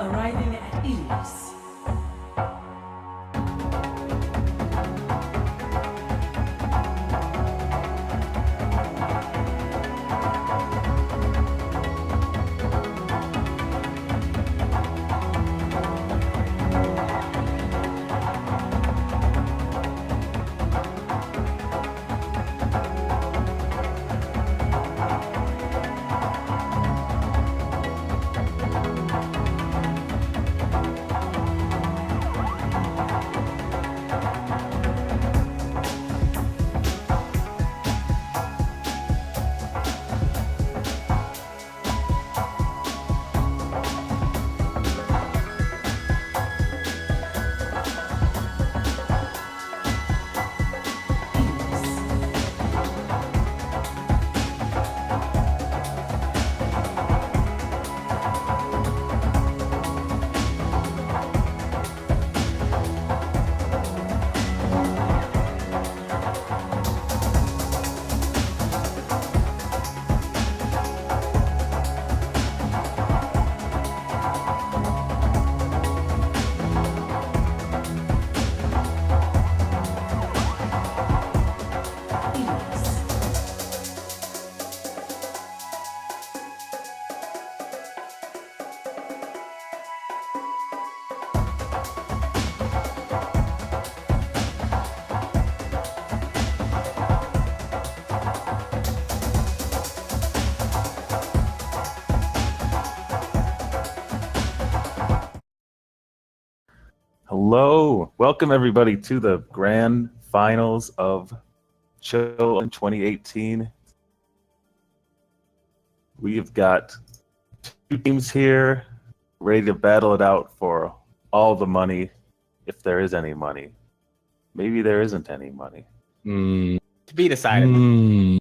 arriving at Eos. Hello, welcome everybody to the grand finals of Chill in 2018. We've got two teams here ready to battle it out for all the money, if there is any money. Maybe there isn't any money. To be decided.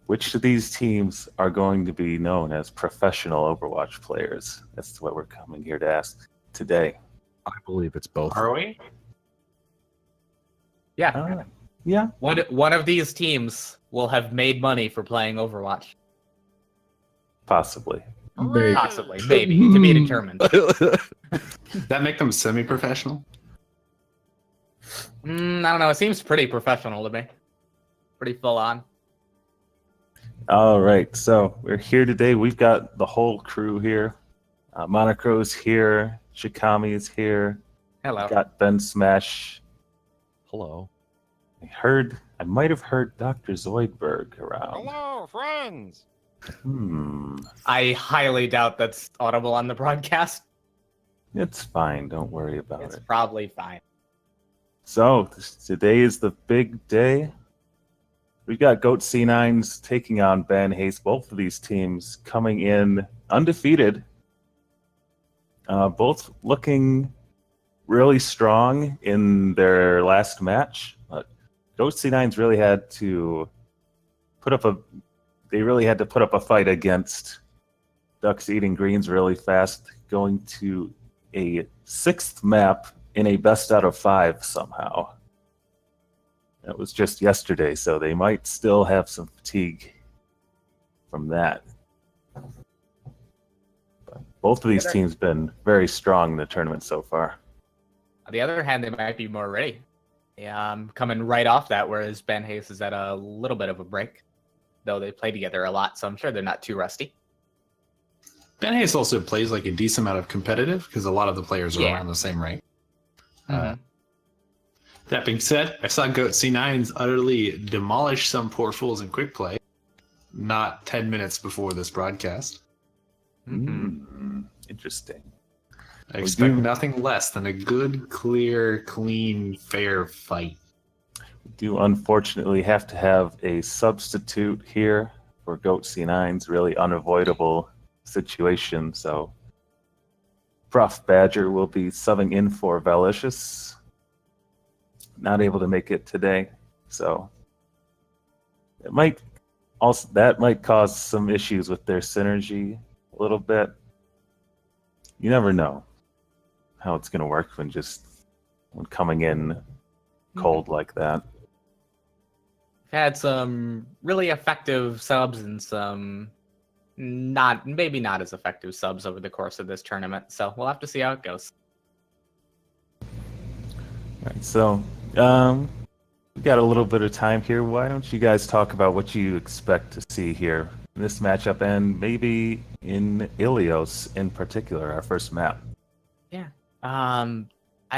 Which of these teams are going to be known as professional Overwatch players? That's what we're coming here to ask today. I believe it's both. Are we? Yeah. Yeah. One of these teams will have made money for playing Overwatch. Possibly. Maybe. Possibly. Maybe. To be determined. That make them semi-professional? I don't know. It seems pretty professional to me. Pretty full on. All right, so we're here today. We've got the whole crew here. Monocro's here. Shikami's here. Hello. We've got Ben Smash. Hello. I might have heard Dr. Zoidberg around. Hello, friends. I highly doubt that's audible on the broadcast. It's fine. Don't worry about It's it. probably fine. So today is the big day. We've got Goat C9s taking on Ban Hayes. Both of these teams coming in undefeated. Both looking really strong in their last match. But Goat C9s really had to put up a fight against Ducks Eating Greens really fast, going to a 6th map in a best out of 5 somehow. That was just yesterday, so they might still have some fatigue from that. But both of these teams been very strong in the tournament so far. On the other hand, they might be more ready. Coming right off that, whereas Ben Hayes is at a little bit of a break. Though they play together a lot, so I'm sure they're not too rusty. Ben Hayes also plays like a decent amount of competitive because a lot of the players are around the same rank. That being said, I saw Goat C9s utterly demolish some poor fools in quick play not 10 minutes before this broadcast. Interesting. I expect nothing less than a good, clear, clean, fair fight. We do unfortunately have to have a substitute here for Goat C9's really unavoidable situation, so Prof. Badger will be subbing in for Valicious. Not able to make it today, so that might cause some issues with their synergy a little bit. You never know how it's going to work when coming in cold like that. Had some really effective subs and some maybe not as effective subs over the course of this tournament. So we'll have to see how it goes. All right, so we got a little bit of time here. Why don't you guys talk about what you expect to see here in this matchup, and maybe in Ilios in particular, our first map? Yeah.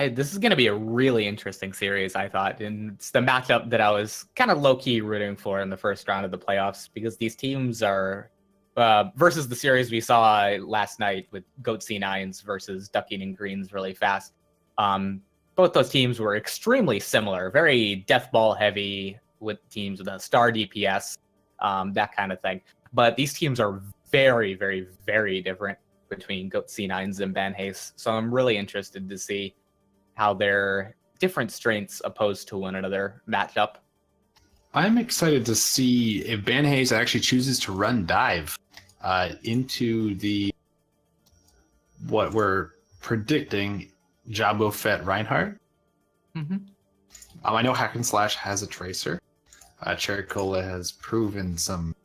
This is going to be a really interesting series, I thought. And it's the matchup that I was kind of low-key rooting for in the first round of the playoffs, because these teams are, versus the series we saw last night with Goat C9s versus Ducking and Greens really fast. Both those teams were extremely similar, very death ball heavy with teams with a star DPS, that kind of thing. But these teams are very, very, very different between Goat C9s and Van Hayes. So I'm really interested to see how their different strengths oppose to one another match up. I'm excited to see if Van Hayes actually chooses to run dive into the what we're predicting Jabo Fett Reinhardt. Mm-hmm. I know Hack and Slash has a tracer. Cherry Cola has proven some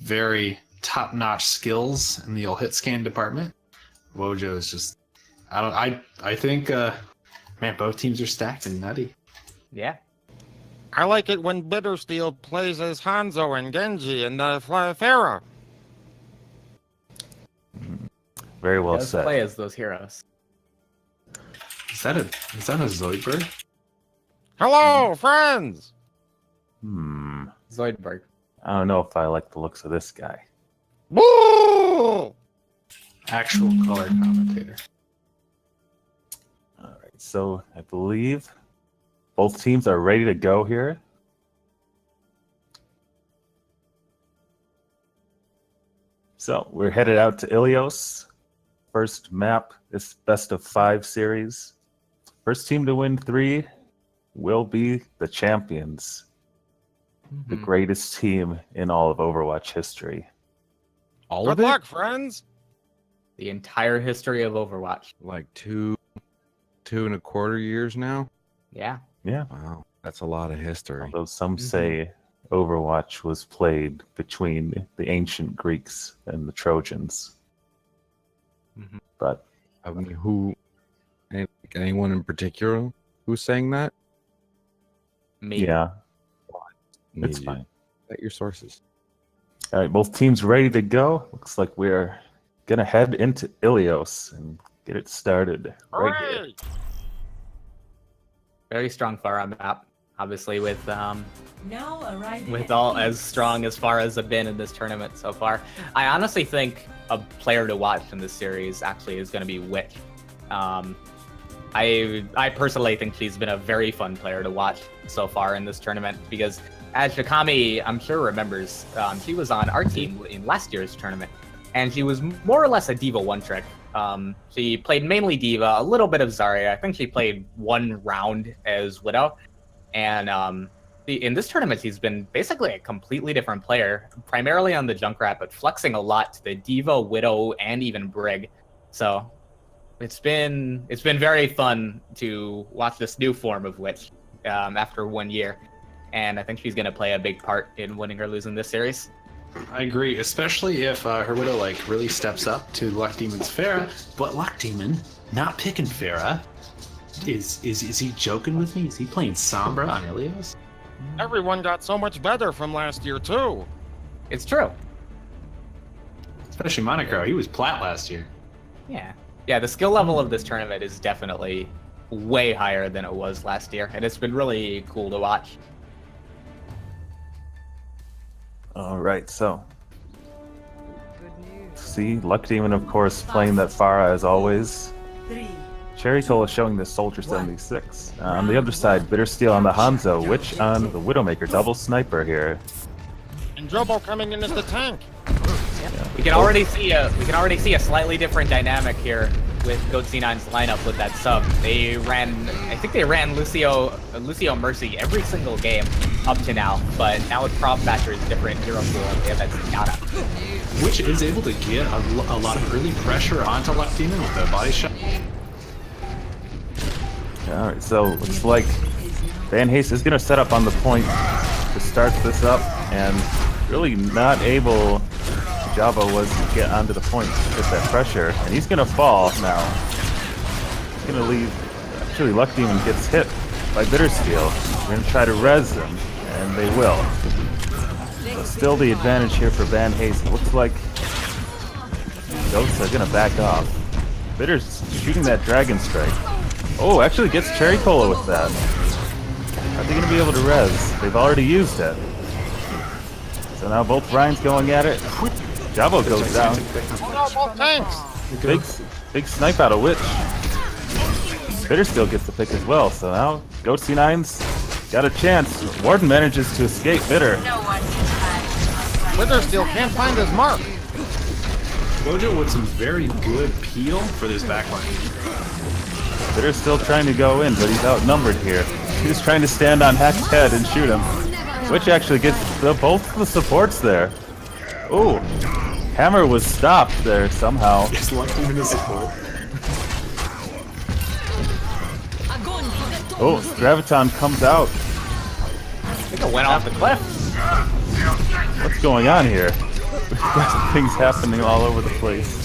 very top-notch skills in the old hit scan department. Wojo is just, I think, man, both teams are stacked and nutty. Yeah. I like it when Bittersteel plays as Hanzo and Genji and Pharah. Very well Let's said. play as those heroes. Is that a Zoidberg? Hello, friends! Zoidberg. I don't know if I like the looks of this guy. Woo! Actual color commentator. All right, so I believe both teams are ready to go here. So we're headed out to Ilios. First map, this best of 5 series. First team to win 3 will be the champions. The greatest team in all of Overwatch history. All Good of it? luck, friends! The entire history of Overwatch. Like two and a quarter years now? Yeah. Yeah. Wow, that's a lot of history. Although some say Overwatch was played between the ancient Greeks and the Trojans. But I mean, anyone in particular who's saying that? Me. yeah, Need it's you- fine. Get your sources. All right, both teams ready to go. Looks like we're gonna head into Ilios and get it started right here. Hooray! Very strong Pharah map. Obviously with Now arriving with at all Phoenix. as strong as far as have been in this tournament so far. I honestly think a player to watch in this series actually is going to be Witch. I personally think she's been a very fun player to watch so far in this tournament, because as Shikami, I'm sure remembers, she was on our team in last year's tournament, and she was more or less a D.Va one-trick. She played mainly D.Va, a little bit of Zarya. I think she played 1 round as Widow. And in this tournament, she's been basically a completely different player, primarily on the Junkrat, but flexing a lot to the D.Va, Widow, and even Brig. So it's been very fun to watch this new form of Witch after 1 year. And I think she's going to play a big part in winning or losing this series. I agree, especially if her Widow like really steps up to Luck Demon's Pharah. But Luck Demon not picking Pharah. Is he joking with me? Is he playing Sombra on Ilios? Everyone got so much better from last year, too. It's true. Especially Monocro, he was plat last year. Yeah. Yeah, the skill level of this tournament is definitely way higher than it was last year, and it's been really cool to watch. All right, so see, Luck Demon, of course, playing that Pharah as always. 3, Cherry Cola showing the Soldier 76. On the other side, Bittersteel on the Hanzo, Witch on the Widowmaker, double sniper here. And Jobo coming in as the tank. We can already see a slightly different dynamic here with Goat C9's lineup with that sub. I think they ran Lucio Mercy every single game up to now, but now with Prop Thatcher is different. Hero pool, they have that Zenyatta. Which is able to get a lot of early pressure onto Luck Demon with a body shot. All right, so looks like Van Hayes is going to set up on the point to start this up, and really not able Jabba was to get onto the point to put that pressure, and he's gonna fall now. He's gonna leave. Actually, Luck Demon gets hit by Bittersteel. We're gonna try to res them, and they will. But still the advantage here for Van Haste. Looks like Goats are gonna back off. Bitter's shooting that Dragon Strike. Oh, actually gets Cherry Cola with that. Are they gonna be able to res? They've already used it. So now both Ryan's going at it. Jabba goes down. Oh no, both tanks! Big snipe out of Witch. Bitter still gets the pick as well, so now Goat C9s got a chance. Warden manages to escape Bitter. Wither still can't find his mark. Wojo with some very good peel for this backline. Bitter's still trying to go in, but he's outnumbered here. He's trying to stand on Hack's head and shoot him. Which actually gets both the supports there. Oh, Hammer was stopped there somehow. Just lucky in the support. Oh, Graviton comes out. I think it went off the cliff. What's going on here? We've got things happening all over the place.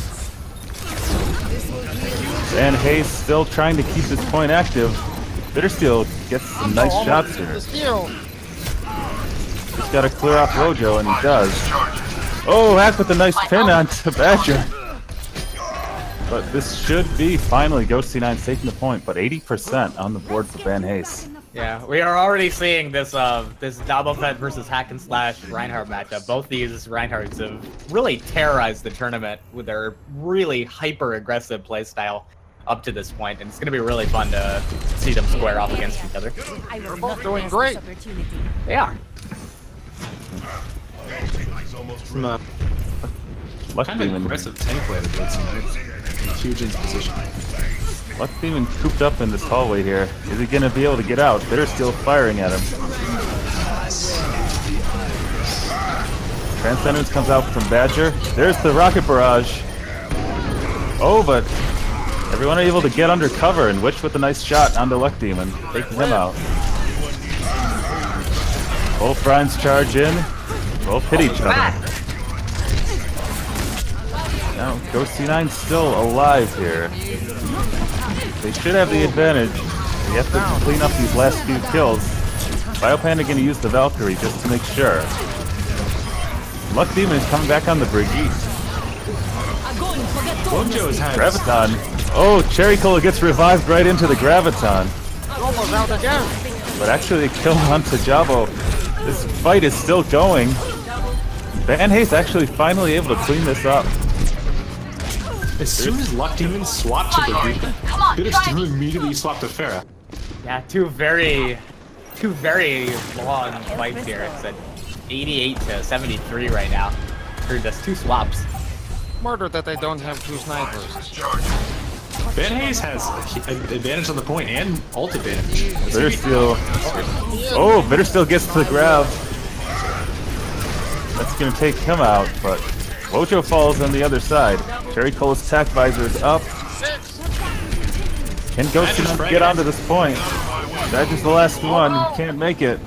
Van Haste still trying to keep this point active. Bittersteel gets some nice shots here. Steal. He's got to clear off Rojo, and he does. Oh, Hack with a nice pin onto Badger. But this should be finally Ghost C9 taking the point, but 80% on the board for Van Haste. Yeah, we are already seeing this this Double Fed versus Hack and Slash Reinhardt matchup. Both these Reinhardts have really terrorized the tournament with their really hyper-aggressive playstyle up to this point, and it's going to be really fun to see them square off against each other. They're both doing great. They are. From a Luck kind of Demon. aggressive tank player to Goat C9s. Huge in position. Luck Demon cooped up in this hallway here. Is he going to be able to get out? Bitter's still firing at him. Transcendence comes out from Badger. There's the rocket barrage. Oh, but everyone able to get under cover, and Witch with a nice shot onto Luck Demon, taking him out. Both Brian's charge in. Both hit each other. Now, Ghost C9 still alive here. They should have the advantage. They have to clean up these last few kills. Biopanda gonna use the Valkyrie just to make sure. Luck Demon is coming back on the Brigitte. Wojo's had Graviton. Oh, Cherry Cola gets revived right into the Graviton. Almost out again. But actually a kill onto Jabo. This fight is still going. Van Haste actually finally able to clean this up. as soon as Luck Demon swapped to Brigitte, Bittersteel immediately swapped to Farah. Yeah, two very long fights here. It's at 88 to 73 right now. For just two swaps. Murder that they don't have two snipers. Van Haste has advantage on the point and ult advantage. Bittersteel. Oh, Bittersteel gets to the grab. That's gonna take him out, but Wojo falls on the other side. Cherry Cola's attack visor is up. Can Ghost get onto this point? Badger's the last one. He can't make it.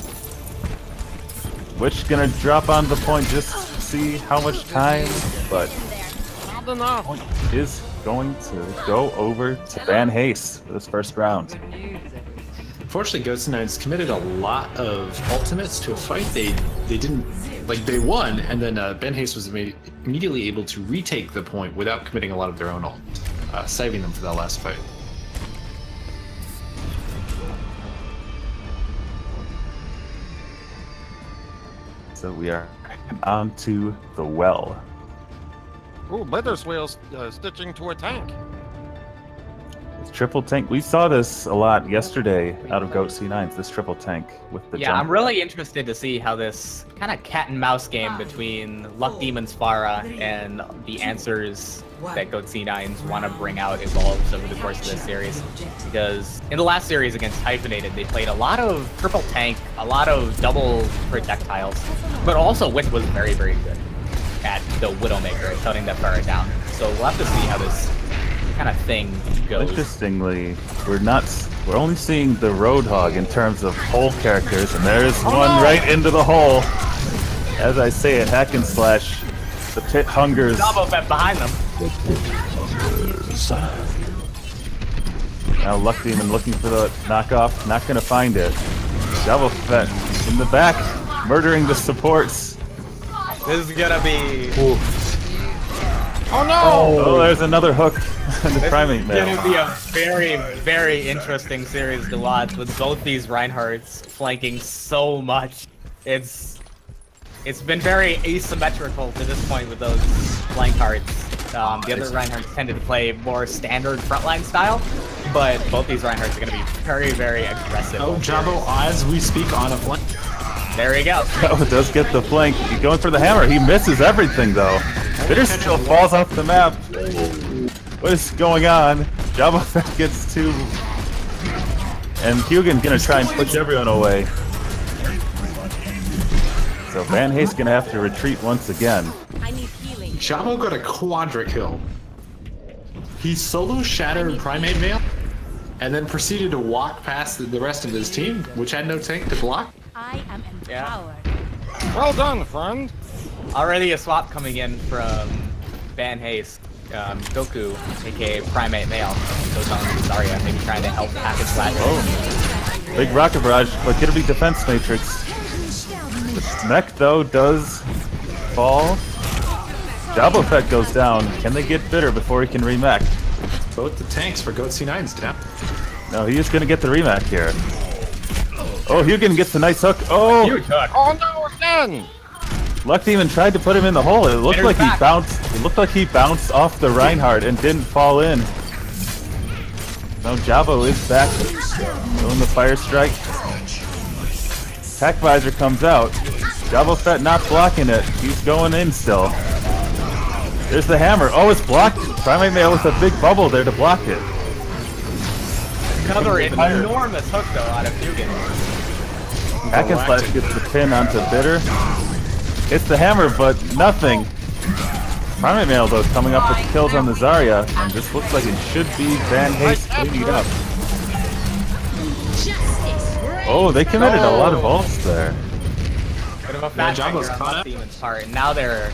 Witch gonna drop on the point just to see how much time, but Not enough. is going to go over to Van Haste for this first round. Unfortunately, Ghost Knights committed a lot of ultimates to a fight. They didn't, like, they won, and then Van Haste was immediately able to retake the point without committing a lot of their own ult, saving them for that last fight. So we are on to the well. Ooh, Bittersweel's stitching to a tank. It's triple tank. We saw this a lot yesterday out of Goat C9s, this triple tank with the Yeah, jump. I'm really interested to see how this kind of cat and mouse game between Luck Demon's Pharah and the answers that Goat C9s want to bring out evolves over the course of this series. Because in the last series against Hyphenated, they played a lot of triple tank, a lot of double projectiles, but also Witch was very, very good at the Widowmaker, at shutting that Pharah down. So we'll have to see how this kind of thing goes. Interestingly, we're only seeing the Roadhog in terms of hole characters, and there's one right into the hole. As I say it, Hack and Slash The pit hungers. Jabo Fett behind them. Now Luck Demon looking for the knockoff. Not gonna find it. Jabo Fett in the back, murdering the supports. This is gonna be. Oh no! Oh, there's another hook. The primate It's mail. gonna be a very, very interesting series to watch with both these Reinhardts flanking so much. It's been very asymmetrical to this point with those flank hearts. The other Reinhardts tended to play more standard frontline style, but both these Reinhardts are gonna be very, very aggressive. Oh, Jabo, as we speak, on a flank. There we go. Oh, does get the flank. He's going for the hammer. He misses everything though. Bitter still falls off the map. What is going on? Jabo Fett gets two. And Hugin gonna try and push everyone away. So Van Haste gonna have to retreat once again. I need healing. Jabo got a quadra kill. He solo shattered Primate Veil, and then proceeded to walk past the rest of his team, which had no tank to block. I am empowered. Well done, friend. Already a swap coming in from Van Haste. Goku, aka Primate Male, goes on to Zarya, maybe trying to help package that. Oh, big rocket barrage, but gonna be defense matrix. The mech though does fall. Jabo Fett goes down. Can they get Bitter before he can remech? Both the tanks for Goat C9s down. No, he is gonna get the remech here. Oh, Hugin gets a nice hook. Oh, Huge hook. Oh no, again! Luck Demon tried to put him in the hole. It looked Bitter's like he back. bounced. It looked like he bounced off the Reinhardt and didn't fall in. No, Jabo is back. Doing the fire strike. Pack visor comes out. Jabo Fett not blocking it. He's going in still. There's the hammer. Oh, it's blocked. Primate Male with a big bubble there to block it. Another enormous hook though out of Hugin. Hack and Slash gets the pin onto Bitter. It's the hammer, but nothing. Primate Male though coming up with kills on the Zarya, and this looks like it should be Van Haste cleaning it up. Oh, they committed a lot of ults there. Bit of a fat Jabo's finger caught on up. Demon's part, and now their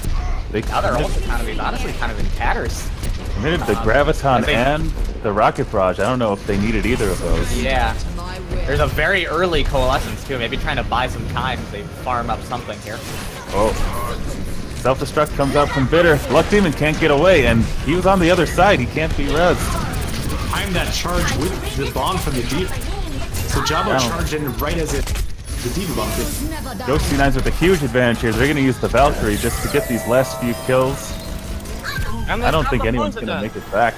They ult economy is honestly kind of in tatters. committed the Graviton I think- and the Rocket Barrage. I don't know if they needed either of those. Yeah. There's a very early coalescence too, maybe trying to buy some time as they farm up something here. Oh. Self-destruct comes out from Bitter. Luck Demon can't get away, and he was on the other side. He can't be rezzed. Timed that charge with the bomb from the Diva. So Jabo Down. charged in right as the Diva bomb hit. Ghost C9s with a huge advantage here. They're going to use the Valkyrie just to get these last few kills. And I don't think anyone's going to make it back.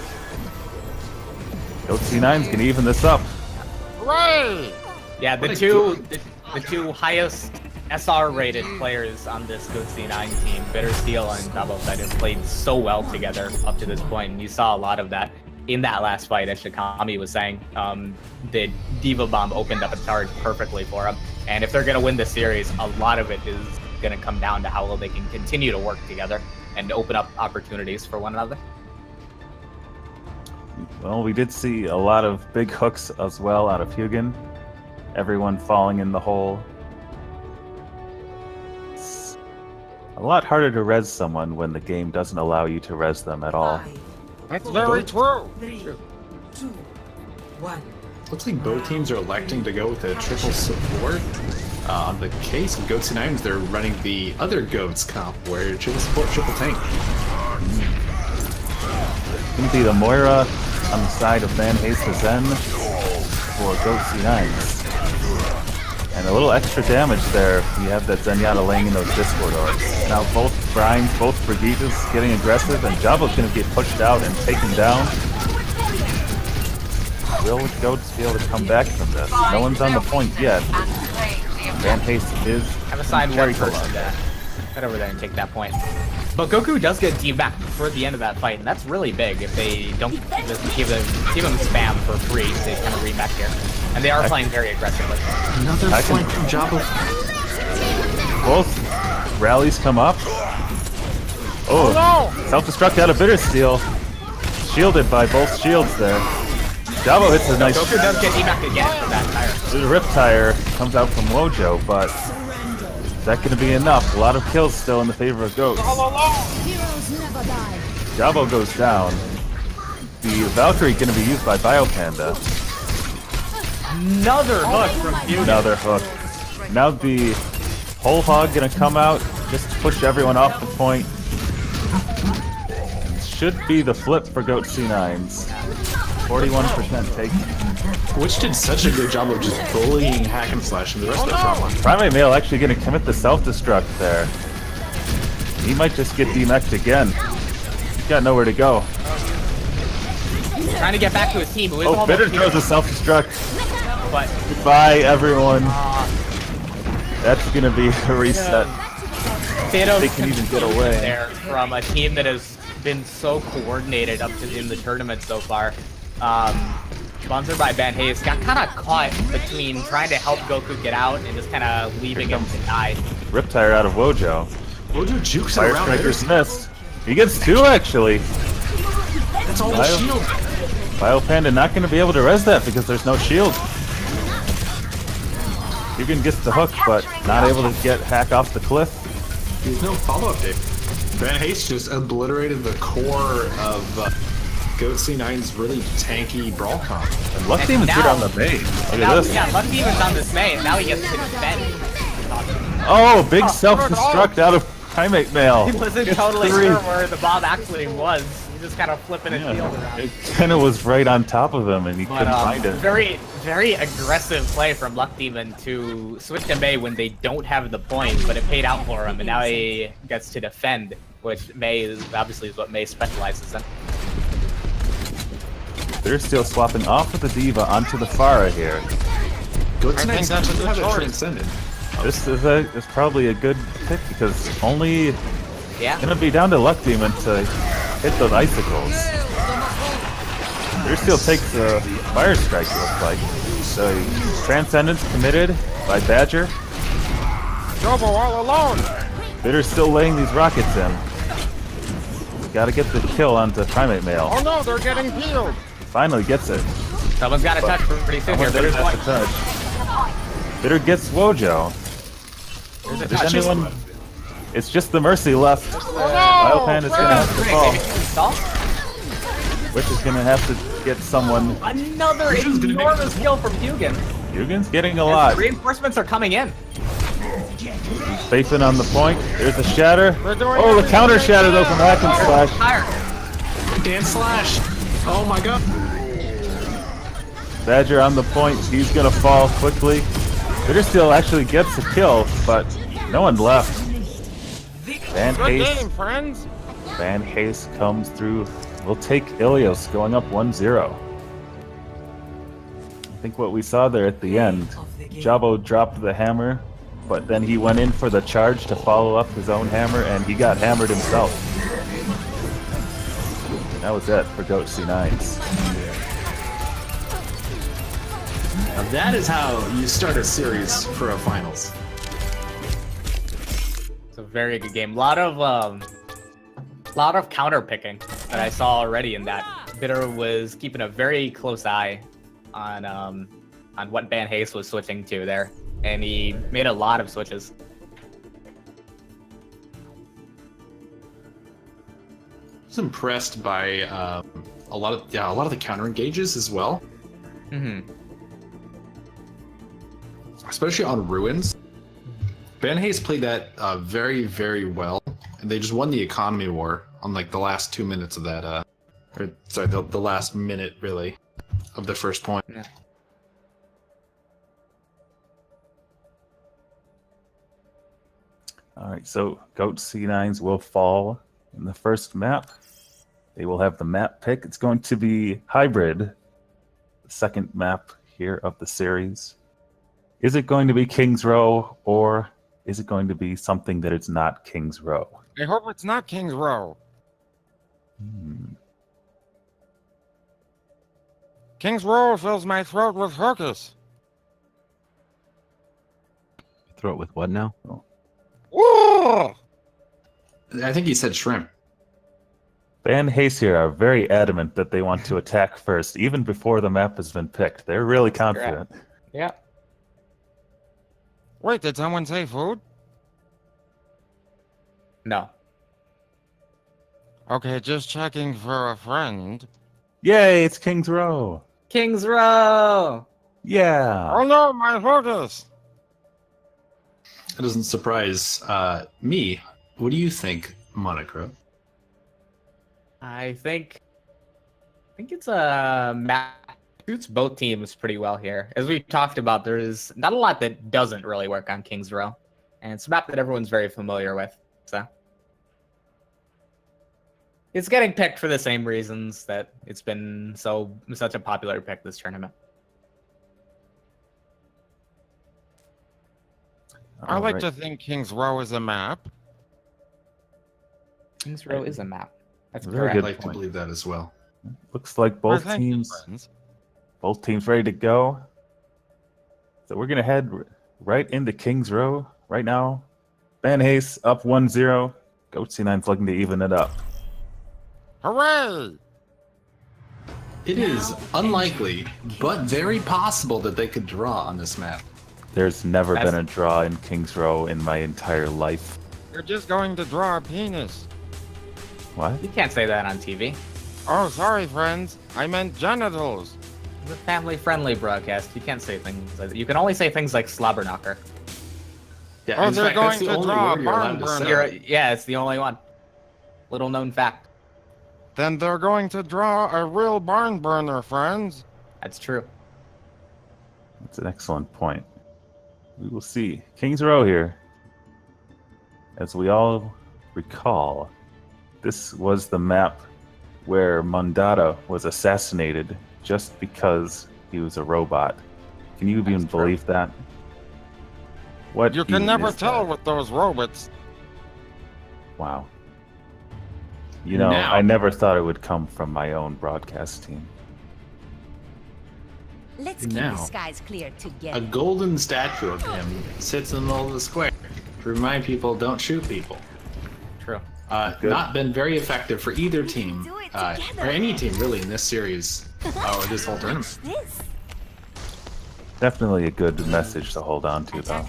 Ghost C9's going to even this up. Hooray! Yeah, the two highest SR rated players on this Good C9 team, Bitter Steel and Double Fed, have played so well together up to this point, and you saw a lot of that in that last fight, as Shikami was saying. The Diva Bomb opened up a charge perfectly for them, and if they're going to win this series, a lot of it is going to come down to how well they can continue to work together and open up opportunities for one another. Well, we did see a lot of big hooks as well out of Hugin. Everyone falling in the hole. It's a lot harder to res someone when the game doesn't allow you to res them at all. 5, That's very true. 3, 2, 1. Looks like both teams are electing to go with a triple support. On the case of Goat C9s, they're running the other Goats comp where triple support, triple tank. It's going to be the Moira on the side of Van Haste Zen for Goat C9s. And a little extra damage there. You have that Zenyatta laying in those Discord orbs. Now both Brian's, both Brigitte's getting aggressive, and Jabo's going to get pushed out and taken down. Will Goats be able to come back from this? No one's on the point yet. Van Haste is Have assigned one Jericho person to head over there and take that point. But Goku does get team back before the end of that fight, and that's really big if they don't just give them spam for free. They kind of rematch here. And they are playing very aggressively. Another I can- flank from Jabo. Both rallies come up. Oh, No! self-destruct out of Bitter Steel. Shielded by both shields there. Jabo hits a nice Goku does get team back again for that tire. the Rip Tire comes out from Wojo, but that going to be enough? A lot of kills still in the favor of goats. Heroes never die. Jabo goes down. The Valkyrie going to be used by Biopanda. Another hook from Fusion. Another hook. Now the whole hog going to come out, just to push everyone off the point. Should be the flip for Goat C9s. 41% taken. Which did such a good job of just bullying Hack and Slash and the rest of the front line. Primate Male actually going to commit the self-destruct there. He might just get demeched again. He's got nowhere to go. Trying to get back to his team. Who is Oh, almost Bitter here, throws a self-destruct. but Goodbye, everyone. That's going to be a reset. Thanos They can even get away. there from a team that has been so coordinated up to in the tournament so far. Sponsored by Ben Hayes, got kind of caught between trying to help Goku get out and just kind of leaving him to die. Riptire out of Wojo. Wojo jukes it Fire around. Striker's missed. He gets two, actually. That's all the Bio- shield. Biopanda not going to be able to res that because there's no shield. Yugen gets the hook, but not able to get Hack off the cliff. There's no follow-up there. Van Haste just obliterated the core of Goat C9's really tanky brawl comp. And Luck And Demon's now- good on the bait. Look Now, at this. yeah, Luck Demon's on this May, and now he gets to defend. Oh, big self-destruct out of Primate Male. He wasn't Gets totally three. sure where the bomb actually was. He just kind of flipping his shield around. It kind of was right on top of him, and he But couldn't find it. very, very aggressive play from Luck Demon to switch to May when they don't have the point, but it paid out for him, and now he gets to defend, which May is obviously is what May specializes in. They're still swapping off of the Diva onto the Pharah here. Goat I think C9's that's a doesn't good have it choice. transcended. This is probably a good pick because only Yeah. gonna be down to Luck Demon to hit those icicles. There still takes a Fire Strike, looks like. So Transcendence committed by Badger. Jobo all alone. Bitter's still laying these rockets in. Gotta get the kill onto Primate Male. Oh no, they're getting peeled. Finally gets it. Someone's got to touch pretty soon here. Bitter There's has one. to touch. Bitter gets Wojo. There's a Does touch. anyone? It's just the Mercy left. Oh no! Biopan is gonna have to fall. Maybe stall. Which is gonna have to get someone. Another enormous kill from Hugin. Yugen's getting a lot. Reinforcements are coming in. Faithing on the point. There's a shatter. They're doing Oh, the everything counter they shatter though from can. Hack and Slash. Higher. Dan Slash. Oh my god. Badger on the point. He's gonna fall quickly. Bitter still actually gets a kill, but no one left. Van Good Hayes. game, friends. Van Hayes comes through. We'll take Ilios going up 1-0. I think what we saw there at the end, Jabo dropped the hammer, but then he went in for the charge to follow up his own hammer, and he got hammered himself. That was it for Goat C9s. Now that is how you start a series for a finals. It's a very good game. Lot of counter picking that I saw already in that. Bitter was keeping a very close eye on what Van Hayes was switching to there, and he made a lot of switches. I was impressed by a lot of the counter engages as well, Mm-hmm. especially on ruins. Van Hayes played that very, very well, and they just won the economy war on like the last 2 minutes of that. The last minute really of the first point. Yeah. All right, so Goat C9s will fall in the first map. They will have the map pick. It's going to be Hybrid, the second map here of the series. Is it going to be King's Row, or is it going to be something that it's not King's Row? I hope it's not King's Row. King's Row fills my throat with hookus. Throw it with what now? Whoa! I think he said shrimp. Van Hayes here are very adamant that they want to attack first, even before the map has been picked. They're really confident. Yeah. Wait, did someone say food? No. Okay, just checking for a friend. Yay, it's King's Row. King's Row! Yeah. Oh no, my horse! It doesn't surprise me. What do you think, Monocro? I think it's a map suits both teams pretty well here. As we talked about, there's not a lot that doesn't really work on King's Row, and it's a map that everyone's very familiar with. So it's getting picked for the same reasons that it's been such a popular pick this tournament. I like Alright. to think King's Row is a map. King's Row is a map. That's Very correct. I'd good like to point. believe that as well. Looks like Why, both thank you, teams friends. ready to go. So we're gonna head right into King's Row right now. Van Hayes up 1-0. Goat C9's looking to even it up. Hooray! It is unlikely, but very possible that they could draw on this map. There's never That's- been a draw in King's Row in my entire life. You're just going to draw a penis. What? You can't say that on TV. Oh, sorry, friends. I meant genitals. It's a family-friendly broadcast. You can't say things like that. You can only say things like slobberknocker. Yeah, Oh, in they're fact, that's going the to only draw a word you're allowed barn to burner. say. Yeah, it's the only one. Little known fact. Then they're going to draw a real barn burner, friends. That's true. That's an excellent point. We will see. King's Row here. As we all recall, this was the map where Mondada was assassinated just because he was a robot. Can you even That's true. believe that? What You can even never is tell that? with those robots. Wow. You know, Now- I never thought it would come from my own broadcast team. Let's keep Now, the skies clear A together. golden statue of him sits in the middle of the square to remind people don't shoot people. True. Good. Not been very effective for either team, Do it or together. any team really in this series or this whole tournament. This. Definitely a good message to hold on to, though.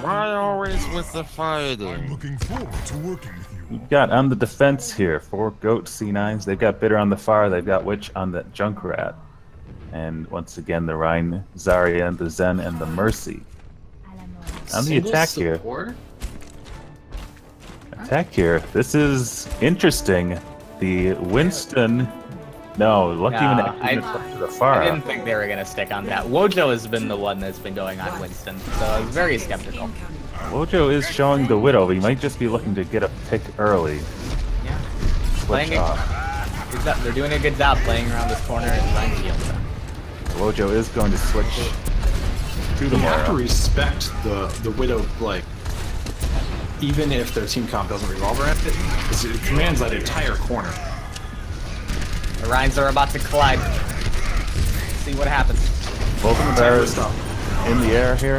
Why always with the fighting? Looking forward to working with you. We've got on the defense here for Goat C9s. They've got Bitter on the far. They've got Witch on the Junkrat. And once again, the Rhine, Zarya, the Zen, and the Mercy. On the Single attack here. support? Attack here. This is interesting. The Winston. No, lucky even No, actually I- to the I far. didn't think they were going to stick on that. Wojo has been the one that's been going on Winston, so I was very skeptical. Wojo is showing the Widow, but he might just be looking to get a pick early. Yeah. Switch Playing it- off. They're doing a good job playing around this corner and trying to heal them. Wojo is going to switch to the You have to Moira. respect the Widow, like, even if their team comp doesn't revolve around it, because it commands that entire corner. The Rhines are about to collide. See what happens. Both of them are in the air here.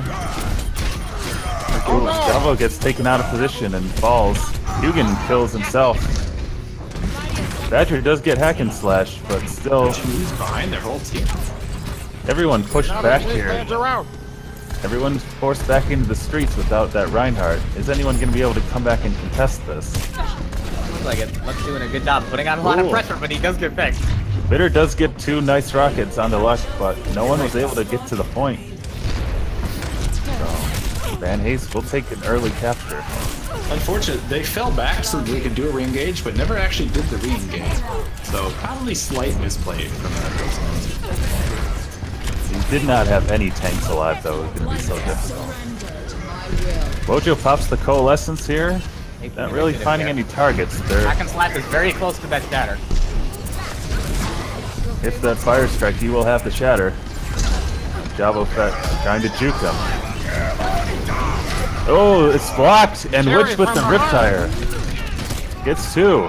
Ooh, Galvo gets taken out of position and falls. Hugin kills himself. Badger does get hack and slash, but still, He's behind their whole team. everyone pushed back Take here. Badger out. Everyone's forced back into the streets without that Reinhardt. Is anyone going to be able to come back and contest this? Looks like it. Luck's doing a good job putting on a lot of Ooh. pressure, but he does get picked. Bitter does get 2 nice rockets on the luck, but no one was able to get to the point. So, Van Hayes will take an early capture. Unfortunately, they fell back so they could do a re-engage, but never actually did the re-engage. So probably slight misplay from that. He did not have any tanks alive, though. It was going to be so difficult. Wojo pops the Coalescence here. Not really finding any targets. They're, Hack and Slap is very close to that shatter. if that fire strike, he will have the shatter. Javo Fett trying to juke him. Oh, it's blocked, and Jerry Witch with from the behind. Riptire gets 2.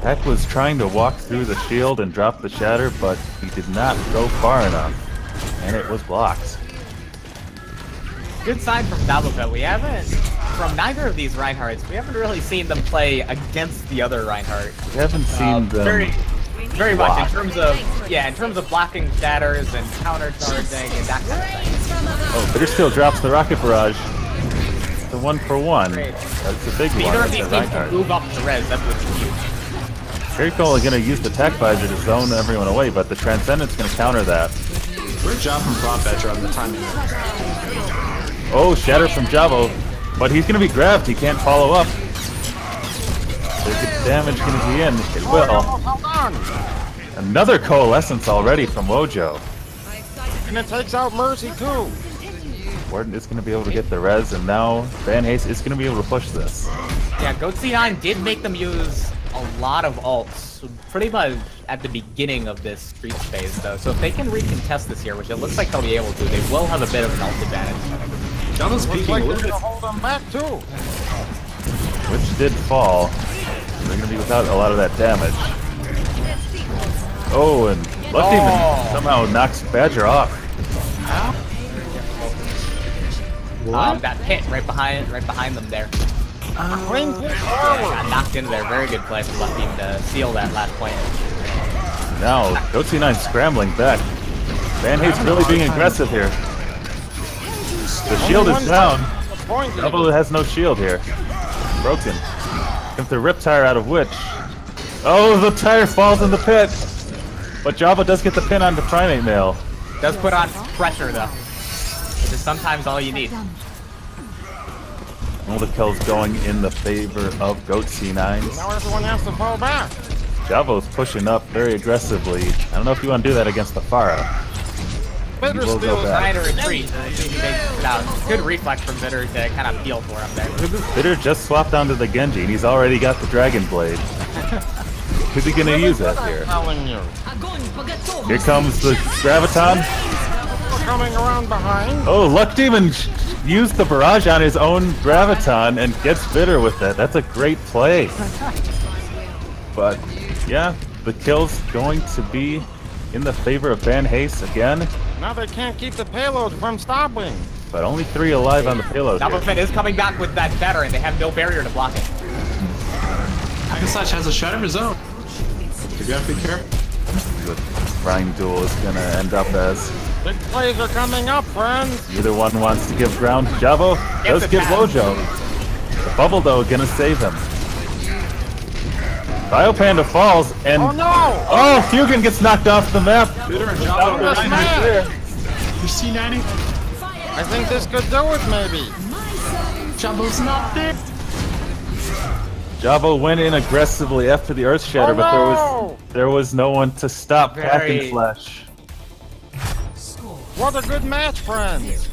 Heck was trying to walk through the shield and drop the shatter, but he did not go far enough, and it was blocked. Good sign from Dabblepet. We haven't, from neither of these Reinhardts, we haven't really seen them play against the other Reinhardt. We haven't seen them. Very much block. in terms of blocking shatters and counter charging and that kind of thing. Oh, Bitter still drops the rocket barrage. the 1-for-1. Great. That's a big one. Either of That's these a teams can Reinhardt. move up to res. That's what's huge. Cherry Cole is going to use the attack visor to zone everyone away, but the Transcendent's going to counter that. Great job from Prop Badger on the timing. Oh, shatter from Javo, but he's going to be grabbed. He can't follow up. Is the damage going to be in? It will. Hold on. Another Coalescence already from Wojo. And it takes out Mercy too. Warden is going to be able to get the res, and now Van Haste is going to be able to push this. Yeah, Goat C9 did make them use a lot of ults, pretty much at the beginning of this street phase, though. So if they can recontest this here, which it looks like they'll be able to, they will have a bit of an ult advantage. Javo's Looks peeking like a they're little gonna bit. hold them back too. Which did fall. They're going to be without a lot of that damage. Oh, and Blood Demon somehow knocks Badger off. That pit right behind them there. Clean push Got forward. knocked into there. Very good play from Lucky to seal that last point. Now, Goat C9 scrambling back. Van Haste really being aggressive here. The shield is down. Point Double has no shield here. Broken. Comes the rip tire out of Witch. Oh, the tire falls in the pit. But Java does get the pin on the Primate Mail. Does put on pressure though, which is sometimes all you need. All the kills going in the favor of Goat C9s. Now everyone has to fall back. Javo's pushing up very aggressively. I don't know if you want to do that against the Pharah. Bitter will go steal is back. Trying to retreat. See if he makes it out. Good reflex from Bitter to kind of peel for him there. Bitter just swapped onto the Genji, and he's already got the Dragon Blade. Who's he gonna use that here? telling you. Here comes the Graviton. We're coming around behind. Oh, Luck Demon used the barrage on his own Graviton and gets Bitter with it. That's a great play. But, yeah, the kill's going to be in the favor of Van Haste again. Now they can't keep the payload from stopping. But only 3 alive on the payload Double here. Fit is coming back with that better, and they have no barrier to block it. Hackenslash has a shatter of his own. You gotta be careful. The Rhyme duel is gonna end up as Big plays are coming up, friends. either one wants to give ground. Javo does it give back. Wojo. The bubble, though, gonna save him. Biopanda falls, and Oh no! oh, Hugin gets knocked off the map. Bitter and Javo That's are mad. You see 90? I think this could do it, maybe. Javo's not there. Javo went in aggressively after the Earth Shatter, Oh, but no! there was no one to stop Very- Hackenslash. What a good match, friends.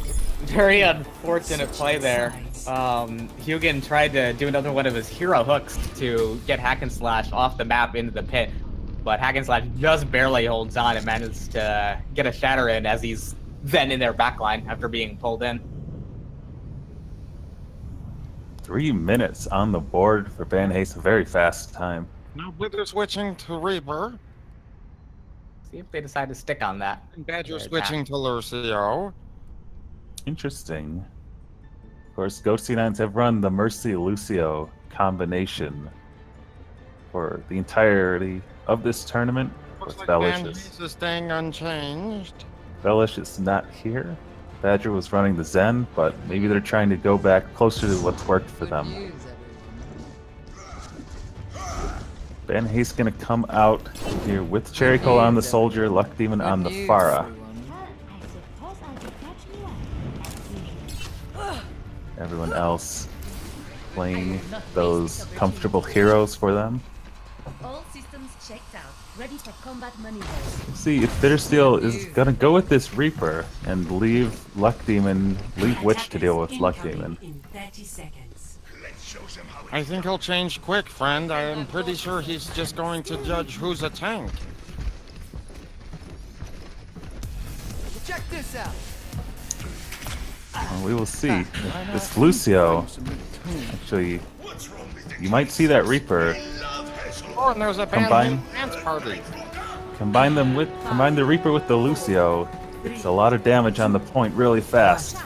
Very unfortunate play there. Hugin tried to do another one of his hero hooks to get Hackenslash off the map into the pit, but Hackenslash just barely holds on and manages to get a shatter in as he's then in their backline after being pulled in. 3 minutes on the board for Van Haste, a very fast time. Now Bitter switching to Reaper. See if they decide to stick on that. And Badger Their switching to Lucio. Interesting. Of course, Goat C9s have run the Mercy Lucio combination for the entirety of this tournament. Looks With like Van Belicious. Haste is staying unchanged. Bellish is not here. Badger was running the Zen, but maybe they're trying to go back closer to what's worked for them. Van Haste gonna come out here with Cherry Cola on the Soldier, Luck Demon on the Pharah. Everyone else playing those comfortable heroes for them. All systems checked out. Ready for combat maneuvers. See if Bittersteel is gonna go with this Reaper and leave Luck Demon, leave Witch to deal with Luck Demon. In 30 seconds. I think he'll change quick, friend. I am pretty sure he's just going to judge who's a tank. Check this out. Well, we will see. This Lucio, actually, you might see that Reaper. Oh, and there's a Combine. band dance party. Combine the Reaper with the Lucio. It's a lot of damage on the point really fast.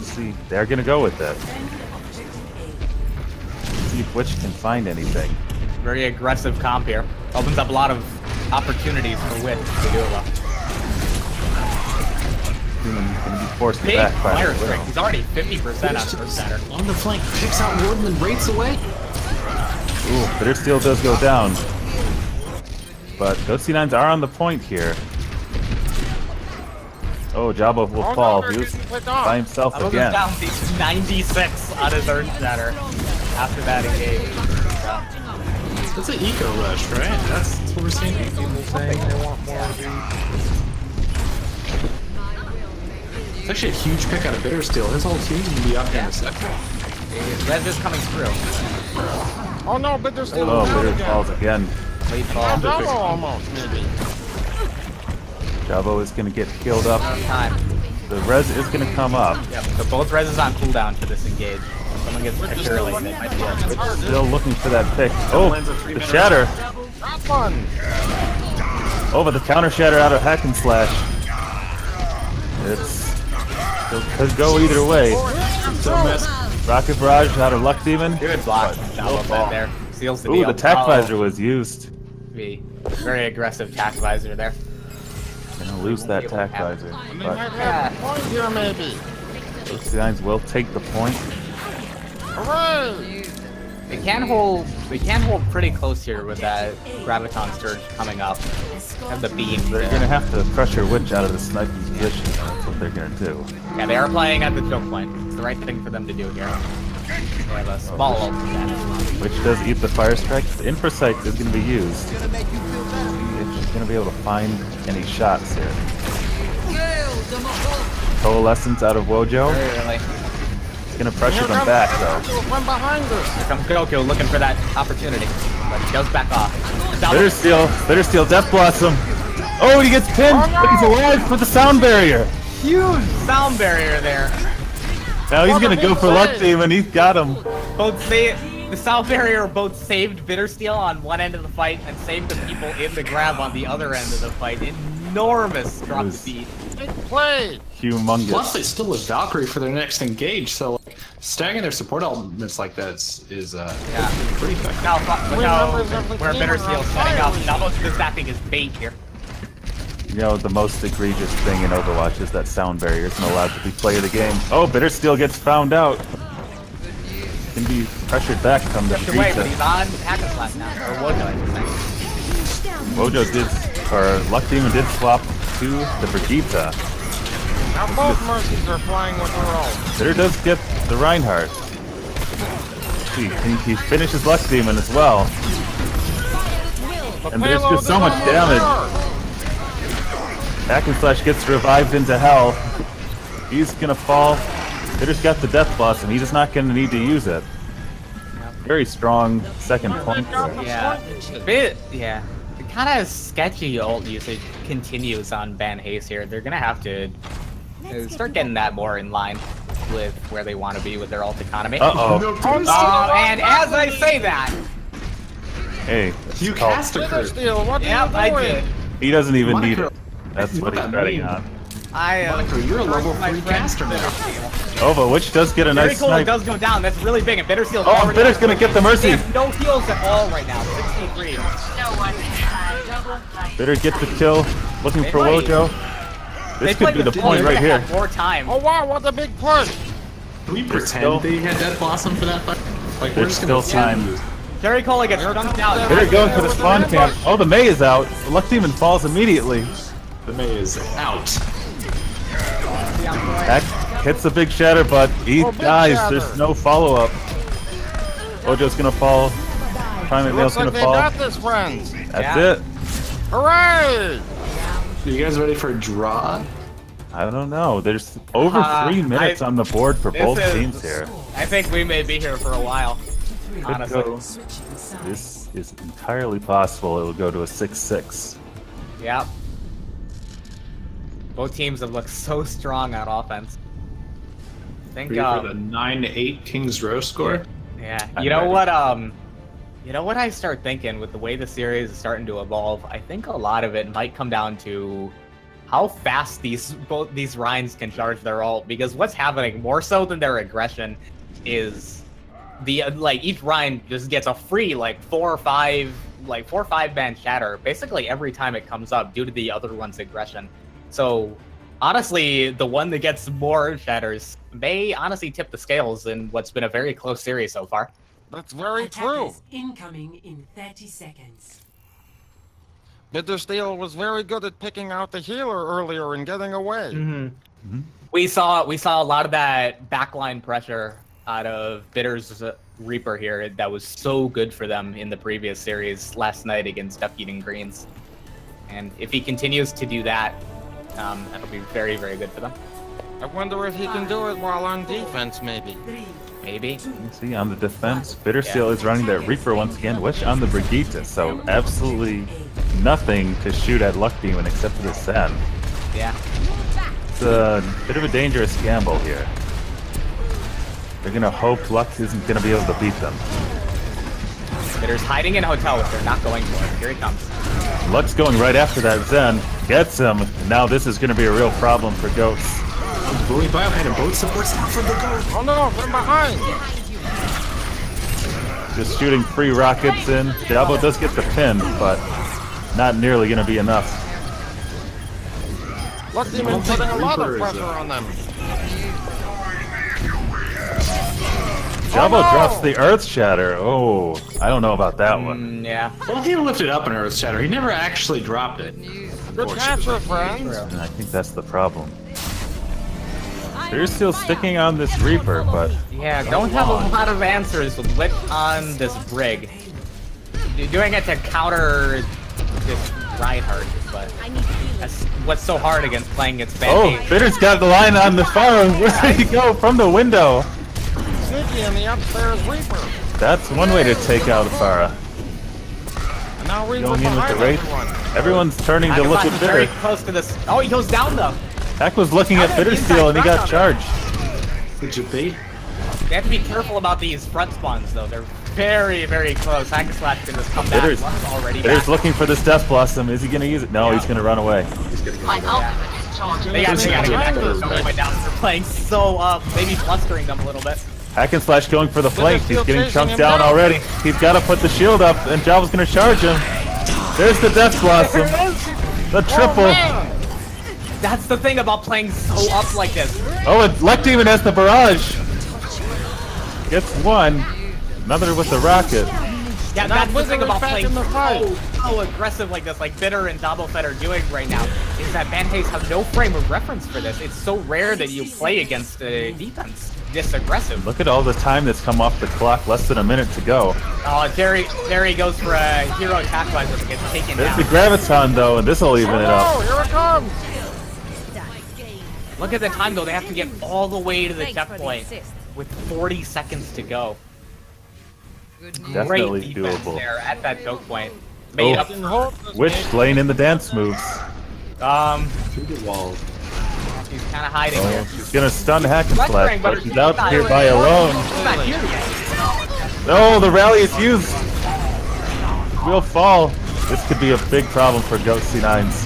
See, they're gonna go with it. See if Witch can find anything. Very aggressive comp here. Opens up a lot of opportunities for Wit to do it well. Demon's gonna be forced to Big back by fire the strike. Widow. He's already 50% on first batter. On the flank, picks out Warden and rates away. Ooh, Bitter Steel does go down. But those C9s are on the point here. Oh, Jabba will Oh, fall. no, He they're was getting picked by off. himself I was again. down to 96 on his third batter after that engage. So, That's an eco rush, right? That's what we're seeing. People saying they want more of these. It's actually a huge pick out of Bitter Steel. His whole team's gonna be up here in a second. Res is coming through. Oh no, but they're still Oh, down Bitter again. falls again. Lead Oh, ball. double almost, maybe. Jabba is gonna get healed up. Time. The res is gonna come up. Yep. So both Res is on cooldown for this engage. If someone gets picked early, they might be it. Still looking for that pick. Oh, the shatter. That one. Oh, but the counter shatter out of Hack and Slash. It could go either way. Rocket Barrage out of Luck Demon. Good block. Double bet there. Seals the Ooh, deal. the tack visor was used. Be very aggressive tack visor there. Gonna lose that tack visor. They But might have a point here, maybe. those C9s will take the point. Hooray! They can hold pretty close here with that Graviton Surge coming up. Have the beam. They're gonna have to pressure Witch out of the sniping position. That's what they're gonna do. Yeah, they are playing at the choke point. It's the right thing for them to do here. They have a small ult advantage. Witch does eat the fire strike. The infrasight is gonna be used. If she's gonna be able to find any shots here. Coalescence out of Wojo. Very early. It's gonna pressure them back though. From behind us. Here comes Goku looking for that opportunity, but he goes back off. Bitter Steel, Death Blossom. Oh, he gets pinned, but he's alive for the sound barrier. Huge sound barrier there. Now he's gonna go for Luck Demon. He's got him. The sound barrier both saved Bittersteel on one end of the fight and saved the people in the grab on the other end of the fight. Enormous drop was- speed. Big play. Plus, Humongous. they still have Valkyrie for their next engage, so like, staggering their support elements like that is pretty effective. Now, look how where team Bittersteel's are setting up. firing. Double just acting as bait here. You know, the most egregious thing in Overwatch is that sound barrier isn't allowed to be play of the game. Oh, Bittersteel gets found out. Can be pressured back from the Just away, but he's Vegeta. on Hack and Slash now. Or Wojo, I should say. Wojo did, or Luck Demon did swap to the Vegeta. Now both Mercies are flying with their ult. Bitter does get the Reinhardt. He finishes Luck Demon as well. And there's Payload just so is much almost damage. there. Hack and Slash gets revived into hell. He's gonna fall. Bitter's got the Death Blossom. He's not gonna need to use it. Very strong second point there. Yeah. Bit, yeah. The kind of sketchy ult usage continues on Van Hayes here. They're gonna have to start getting that more in line with where they want to be with their ult economy. Uh-oh. And as I say that, Hey, You it's called- cast a Bitter curve. Steel, what yep, are I you did. doing? he doesn't even need Monaco. it. That's what he's that betting mean? on. I Monaco, you're a level my 3 friend caster now. Bittersteel. Oh, but Witch does get a Very nice cool, it snipe. does go down. That's really big, and Bittersteel's Oh, already Bitter's gonna get the Mercy. They have no heals at all right now. 63. Bitter gets the kill. Looking They for might. Wojo. They This could played be the with point They're right gonna here. have more time. Oh wow, what a big push. Can we still- pretend they had Death Blossom for that fight? Like, There's still time. Jerry Cole gets dunked out. Bitter going for the spawn camp. Oh, the May is out. The Luck Demon falls immediately. The May is out. Hack hits the big shatter, but he Oh, big dies. shatter. There's no follow-up. Wojo's gonna fall. Prime Nail's Looks like gonna they fall. got this, friends. That's Yeah. it. Hooray! Are you guys ready for a draw? I don't know. There's over 3 minutes on the board for this both is- teams here. I think we may be here for a while. Could Honestly. go- This is entirely possible. It will go to a 6-6. Yep. Both teams have looked so strong on offense. I think, Ready for the 9-8 Kings Row score? yeah. I'm You know ready. you know what I start thinking with the way the series is starting to evolve? I think a lot of it might come down to how fast both these Rhines can charge their ult, because what's happening more so than their aggression is each Rhine just gets a free 4 or 5 man shatter basically every time it comes up due to the other one's aggression. So honestly, the one that gets more shatters may honestly tip the scales in what's been a very close series so far. That's very true. Attackers incoming in 30 seconds. Bittersteel was very good at picking out the healer earlier and getting away. We saw a lot of that backline pressure out of Bitter's Reaper here that was so good for them in the previous series last night against Duck Eating Greens. And if he continues to do that, that'll be very, very good for them. I wonder if he can do it while on defense, maybe. 3, Maybe. See, on the defense, Bittersteel is running that Reaper once again, which on the Brigitte, so absolutely nothing to shoot at Luck Demon except for the Sen. Yeah. It's a bit of a dangerous gamble here. They're gonna hope Luck isn't gonna be able to beat them. Bitter's hiding in a hotel, which they're not going for. Here he comes. Luck's going right after that Zen, gets him. Now this is gonna be a real problem for Ghosts. Bully Biohand and both supports now from the goat. Oh no, from behind! Just shooting free rockets in. Diablo does get the pin, but not nearly gonna be enough. Luck Demon putting a lot of pressure on them. Diablo Oh, no! drops the Earth Shatter. Oh, I don't know about that one. Yeah. Well, he lifted up an Earth Shatter. He never actually dropped it. Good capture, friends. And I think that's the problem. They're still sticking on this Reaper, but Yeah, don't have a lot of answers with Lit on this Brig. You're doing it to counter this Reinhardt, but that's what's so hard against playing against oh, Band-Aid. Bitter's got the line on the far. Where did he go? From the window. Sneaky in the upstairs Reaper. That's one way to take out Farah. And now Reaper Going in with the behind Wraith. everyone. Everyone's turning to look Akasha's at very Bitter. close to this. Oh, he goes down though. Hack was looking at How did Bittersteel and he got Inside charged. Did you be? They have to be careful about these front spawns though. They're very, very close. Hack and Slash can just come back. Bitter's- Luck's already Bitter's back. looking for this Death Blossom. Is he gonna use it? No, he's gonna run away. They gotta get back to this way down. They're playing so up, maybe flustering them a little bit. Hack and Slash going for the flank. He's still getting chasing chunked him down down. already. He's got to put the shield up, and Java's gonna charge him. There's the Death Blossom. The triple. Man. That's the thing about playing so up like this. Oh, and Luck Demon has the barrage. Gets one. Another with the rocket. Yeah, Now that's the thing Blizzard about is back playing in the fight. so aggressive like this, like Bitter and Double Fed are doing right now, is that Band-Aids have no frame of reference for this. It's so rare that you play against a defense this aggressive. Look at all the time that's come off the clock. Less than a minute to go. Oh, Jerry goes for a hero attack visor that gets taken There's down. the Graviton though, and this will even it up. Oh, here it comes. Look at the time though, they have to get all the way to the Thanks for the checkpoint assist. with 40 seconds to go. Definitely Great defense doable. there at that choke point. Made Oh. up. Fucking hope this Which game- lane in the dance moves? Through the wall. He's kind of hiding Oh, here. she's gonna stun Hack and Flustering, Slash, but but she's she's out not here by really- alone. He's not here yet. Oh, the rally is used. Will fall. This could be a big problem for Ghost C9s.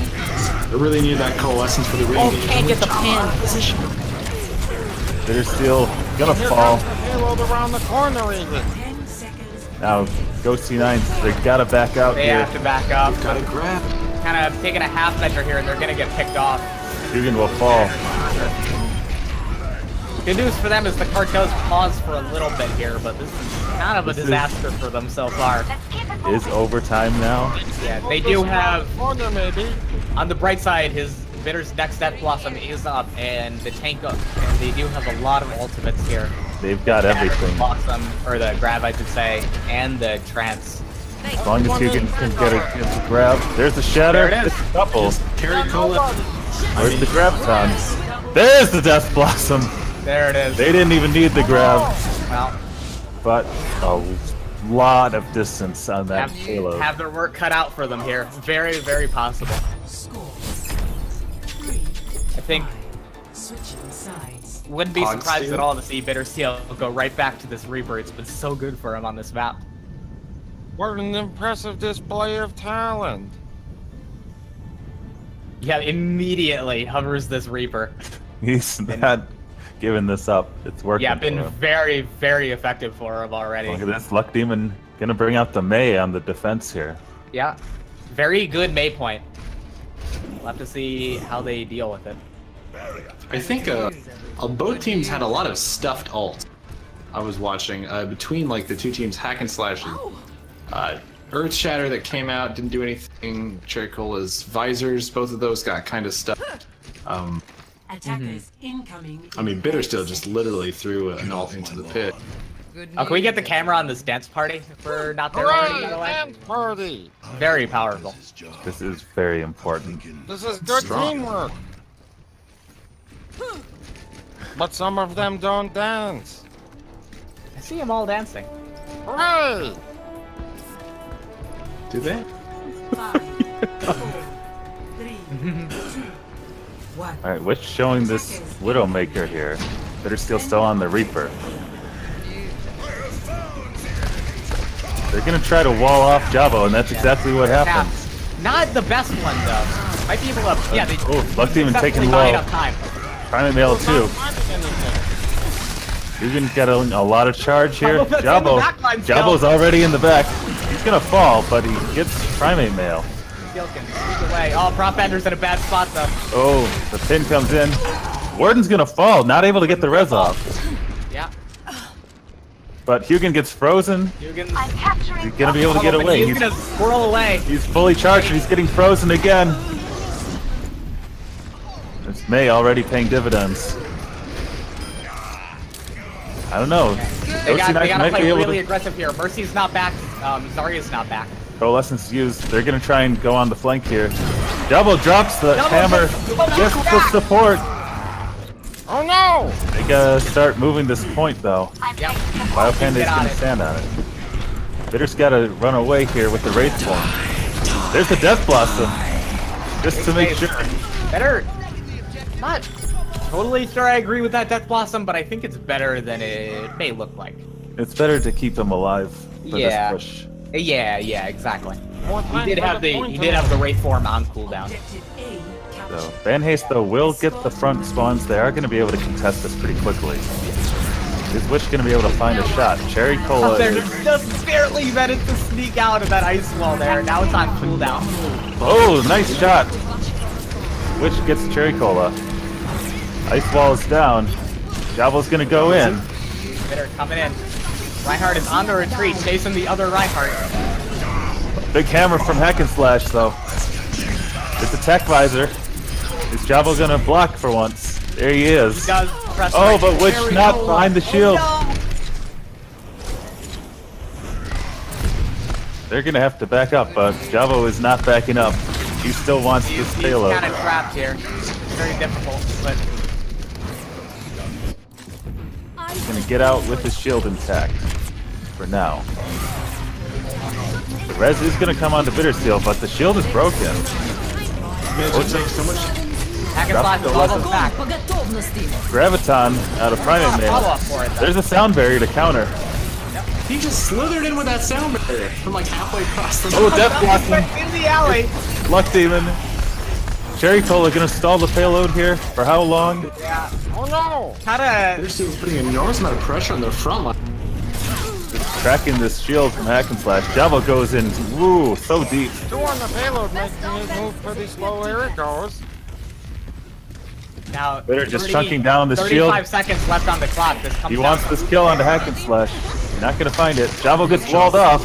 They really need that coalescence for the ring. Oh, can't get the pin. They're still gonna Here fall. comes the payload around the corner even. 10 seconds. Now, Ghost C9s, they gotta back out They here. have to back up. Gotta grab. Kind of taking a half measure here, and they're gonna get picked off. Dugan will fall. Good news for them is the card does pause for a little bit here, but this is kind of a This is- disaster for them so far. Is overtime now. Yeah, they do have, Corner maybe. on the bright side, his Bitter's next Death Blossom is up, and the tank up, and they do have a lot of ultimates here. They've got everything. Blossom, or the grab, I should say, and the trance. As long as Dugan can get a grab. There's the shatter. There it is. It's a couple. Carry Cola. Where's the Graviton? There's the Death Blossom. There it is. They didn't even need the grab, Well, but a lot of distance on that have, payload. have their work cut out for them here. Very, very possible. Score. 3. I think Switching sides. wouldn't be Hog surprised steal. at all to see Bitter Steel go right back to this Reaper. It's been so good for him on this map. What an impressive display of talent. Yeah, immediately hovers this Reaper. He's not giving this up. It's working. Yeah, for been him. very, very effective for him already. Look at this Luck Demon gonna bring out the May on the defense here. Yeah, very good May point. We'll have to see how they deal with it. I think both teams had a lot of stuffed ults. I was watching between like the two teams, Hack and Slash, Earth Shatter that came out didn't do anything. Cherry Cola's visors, both of those got kind of stuffed. Attackers incoming. I mean, Bittersteel just literally threw an ult into the pit. Oh, can we get the camera on this dance party if we're not there already, by the way? Dance party! Very powerful. This is very important. This is good teamwork. But some of them don't dance. I see them all dancing. Hooray! Do they? 5, 4, 3, 2, 1. All right, what's showing this Widowmaker here? Bittersteel still on the Reaper. They're gonna try to wall off Jabo, and that's exactly what happens. Not the best one though. Might be able to. Yeah, they. Oh, Luck Demon taking successfully low. buy enough time. Primate Male too. Dugan got a lot of charge here. That's in the Jabo. back line still. Jabo's already in the back. He's gonna fall, but he gets Primate Male. Skill can sneak away. Oh, Prop Bender's in a bad spot though. Oh, the pin comes in. Warden's gonna fall, not able to get the res off. Yeah. But Hugin gets frozen. Hugin's He's gonna be able to get away. He's gonna swirl away. He's fully charged and he's getting frozen again. It's May already paying dividends. I don't know. They gotta might play be able really to aggressive here. Mercy's not back. Zarya's not back. Coalescence used. They're gonna try and go on the flank here. Jabo drops the hammer. Gets the support. Oh no! They gotta start moving this point though. Yep. Biopanda's Get on gonna it. stand on it. Bitter's gotta run away here with the Wraith Form. There's the Death Blossom. Just to make sure. Better. Not totally sure I agree with that Death Blossom, but I think it's better than it may look like. It's better to keep him alive for Yeah. this push. Yeah, exactly. More He time did for have the the point he did have the Wraith form on cooldown. Objective A captured. So Van Haste though will get the front spawns. They are going to be able to contest this pretty quickly. Is Wish going to be able to find a shot? Cherry Cola They're is... just barely managed to sneak out of that ice wall there. Now it's on cooldown. Oh, nice shot! Wish gets Cherry Cola. Ice wall is down. Javel's going to go in. Bitter coming in. Reinhardt is on the retreat, chasing the other Reinhardt. Big hammer from Hack and Slash though. It's a tech visor. Is Jabo going to block for once? There he is. He does press Oh, right. but Witch There we not go. behind the shield. Oh, They're gonna have to back up, but Javo is not backing up. He still wants no. this He's payload. kind of trapped here. Very difficult, but He's gonna get out with his shield intact for now. The res is gonna come onto Bittersteel, but the shield is broken. It takes so much. Hack and Slash is almost back. По готовности. Graviton out of Primate Follow Mail. up for it though. There's a sound barrier to counter. He just slithered in with that sound barrier from like halfway across the Oh, Death Blossom. In the alley. Luck Demon. Cherry Cola gonna stall the payload here. For how long? Yeah. Oh no! Kinda. They're still putting an enormous amount of pressure on their front line. Just tracking this shield from Hack and Slash. Javo goes in. Woo, so deep. Two on the payload making his move pretty slow. Here it goes. Now, Bitter just chunking down the shield. 35 seconds left on the clock. This comes He wants down. this kill onto Hack and Slash. Not gonna find it. Javo gets walled off.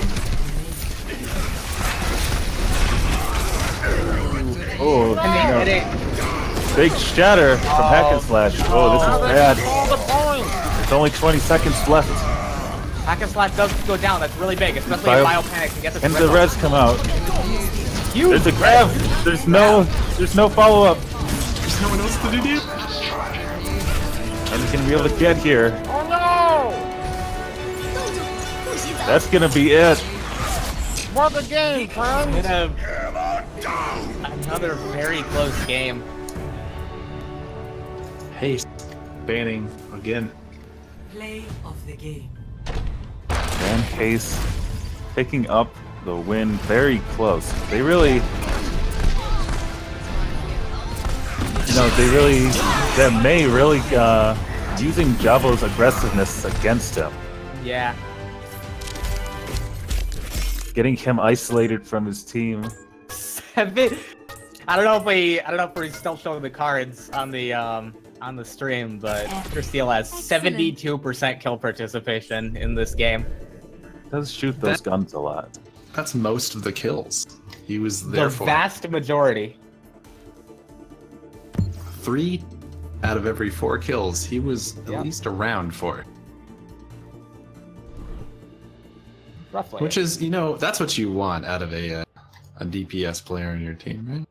Oh, And they- no. Big shatter from Hack and Slash. Oh, this Now is they bad. control the point. There's only 20 seconds left. Hack and Slash does go down. That's really big, especially Bio- if Bio Panic can get this And red the off. res come out. Huge. There's a grab. There's no follow-up. There's no one else to do. And he's gonna be able to get here. Oh no! That's gonna be it. What a game, friends! Bit of another very close game. Haste. Banning again. Play of the game. Van Case picking up the win very close. They really, that May really using Javo's aggressiveness against him, Yeah. getting him isolated from his team. I don't know if we're still showing the cards on the stream, but Bitter Steel has 72% kill participation in this game. Does shoot those guns a lot. That's most of the kills. He was The there for vast majority. 3 out of every 4 kills. He was at least around for it. Roughly. Which is, that's what you want out of a DPS player on your team, right?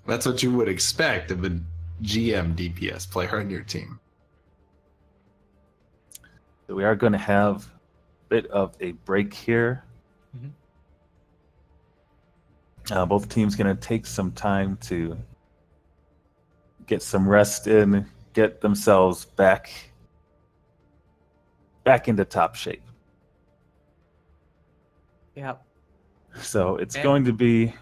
That's what you would expect of a GM DPS player on your team. So we are going to have a bit of a break here. Both teams going to take some time to get some rest in, get themselves back into top shape. Yep. So it's going to be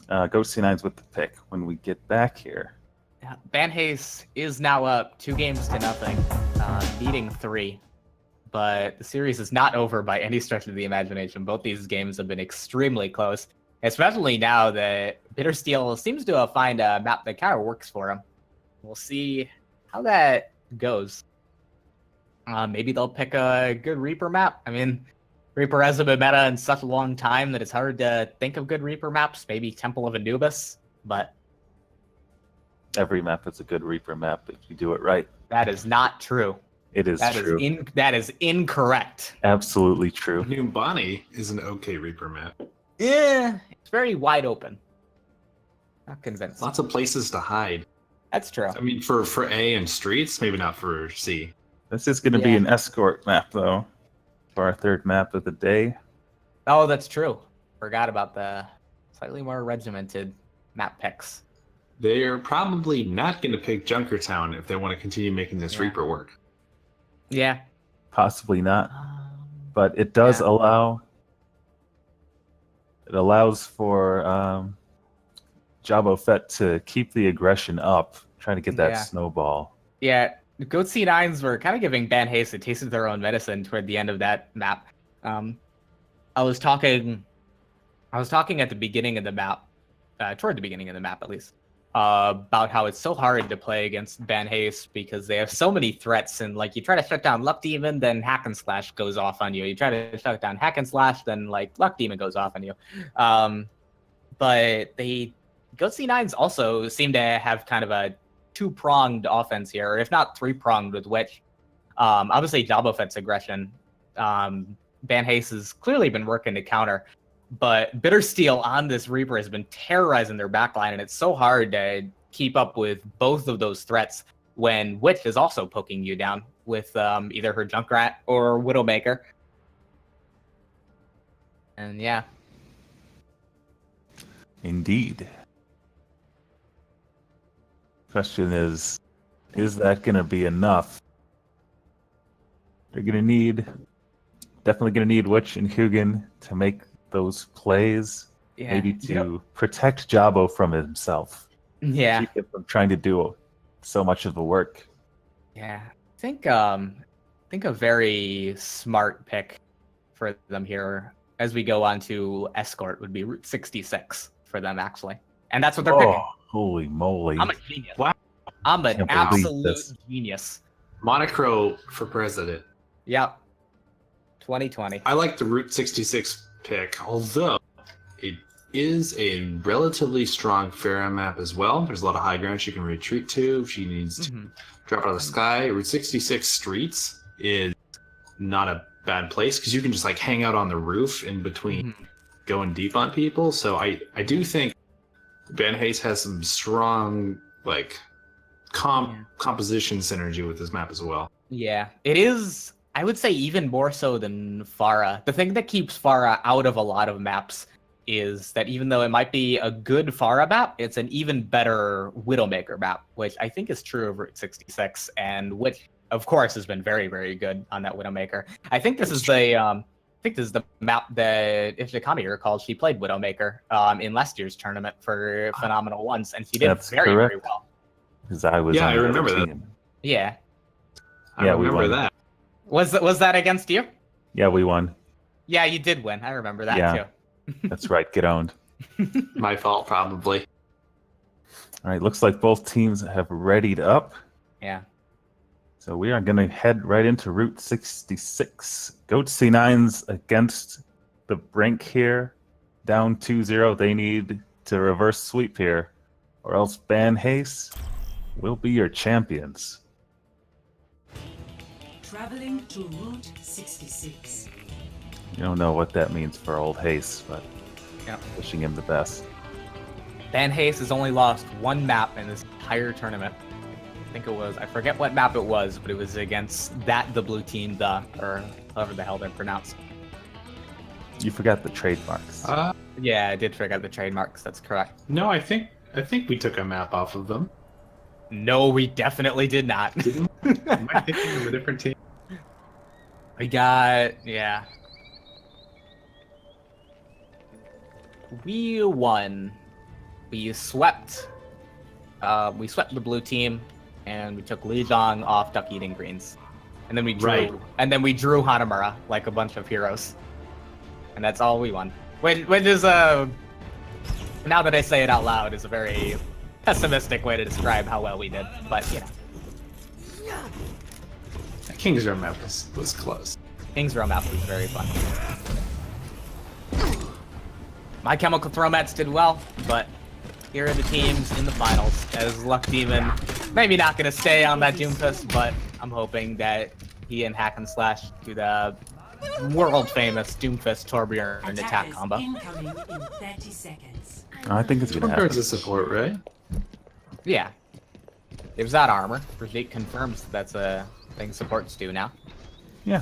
Goat C9s with the pick when we get back here. Yeah. Van Hayes is now up 2-0, beating 3. But the series is not over by any stretch of the imagination. Both these games have been extremely close, especially now that Bitter Steel seems to have found a map that kind of works for him. We'll see how that goes. Maybe they'll pick a good Reaper map. I mean, Reaper hasn't been meta in such a long time that it's hard to think of good Reaper maps. Maybe Temple of Anubis, but Every map is a good Reaper map if you do it right. that is not true. It is true. That is incorrect. Absolutely true. Numbani is an okay Reaper map. Yeah, it's very wide open. Not convinced. Lots of places to hide. That's true. I mean, for A and streets, maybe not for C. This is going to be an escort map, though, for our third map of the day. Oh, that's true. Forgot about the slightly more regimented map picks. They're probably not going to pick Junkertown if they want to continue making this Reaper work. Yeah. Possibly not. But it does allow... It allows for Jabo Fett to keep the aggression up, trying to get that snowball. Yeah, Goat C9s were kind of giving Van Hayes a taste of their own medicine toward the end of that map. I was talking at the beginning of the map, toward the beginning of the map at least, about how it's so hard to play against Van Hayes because they have so many threats, and like you try to shut down Luck Demon, then Hack and Slash goes off on you. You try to shut down Hack and Slash, then like Luck Demon goes off on you. But Goat C9s also seem to have kind of a 2-pronged offense here, or if not 3-pronged with Witch. Obviously Jabo Fett's aggression. Van Hayes has clearly been working to counter. But Bitter Steel on this Reaper has been terrorizing their backline, and it's so hard to keep up with both of those threats when Witch is also poking you down with either her Junkrat or Widowmaker. And yeah. Indeed. Question is that going to be enough? They're going to definitely going to need Witch and Hugin to make those plays, maybe to protect Jabo from himself. Yeah. Keep him from trying to do so much of the work. Yeah. I think a very smart pick for them here as we go on to Escort would be Route 66 for them, actually. And that's what they're picking. Holy moly. I'm a genius. Wow. I'm an Can't believe absolute this. genius. Monocro for president. Yep. 2020. I like the Route 66 pick, although it is a relatively strong Pharah map as well. There's a lot of high ground she can retreat to if she needs to drop out of the sky. Route 66 streets is not a bad place because you can just like hang out on the roof in between going deep on people. So I do think Van Hayes has some strong like composition synergy with this map as well. Yeah, it is. I would say even more so than Pharah. The thing that keeps Pharah out of a lot of maps is that even though it might be a good Pharah map, it's an even better Widowmaker map, which I think is true of Route 66, and which of course has been very, very good on that Widowmaker. I think this is the map that, if Shikami recalls, she played Widowmaker in last year's tournament for Phenomenal Ones, and she did very, very well. Because I was I remember that. Yeah. I remember that. Was that against you? Yeah, we won. Yeah, you did win. I remember that too. That's right. Get owned. My fault, probably. All right, looks like both teams have readied up. Yeah. So we are going to head right into Route 66. Goat C9s against the brink here. Down 2-0. They need to reverse sweep here, or else Van Haste will be your champions. Traveling to Route 66. You don't know what that means for old Haste, but Yeah. wishing him the best. Van Haste has only lost one map in this entire tournament. I think it was, I forget what map it was, but it was against the blue team, or however the hell they're pronounced. You forgot the trademarks. Yeah, I did forget the trademarks, that's correct. No, I think we took a map off of them. No, we definitely did not. Didn't? Am I thinking of a different team? We got, yeah. We won. We swept the blue team, and we took Li Zhang off Duck Eating Greens. And then we drew, Right. drew Hanamura like a bunch of heroes. And that's all we won. Which is, now that I say it out loud, is a very pessimistic way to describe how well we did. But, you know. King's Row map was close. King's Row map was very fun. My Chemical Throwmats did well, but here are the teams in the finals. As Luck Demon, maybe not going to stay on that Doomfist, but I'm hoping that he and Hack and Slash do the world famous Doomfist Torbjorn attack Attackers combo. incoming in 30 seconds. I think it's going to happen. Torbjorn's a support, right? Yeah. It was that armor. Brigitte confirms that's a thing supports do now. Yeah.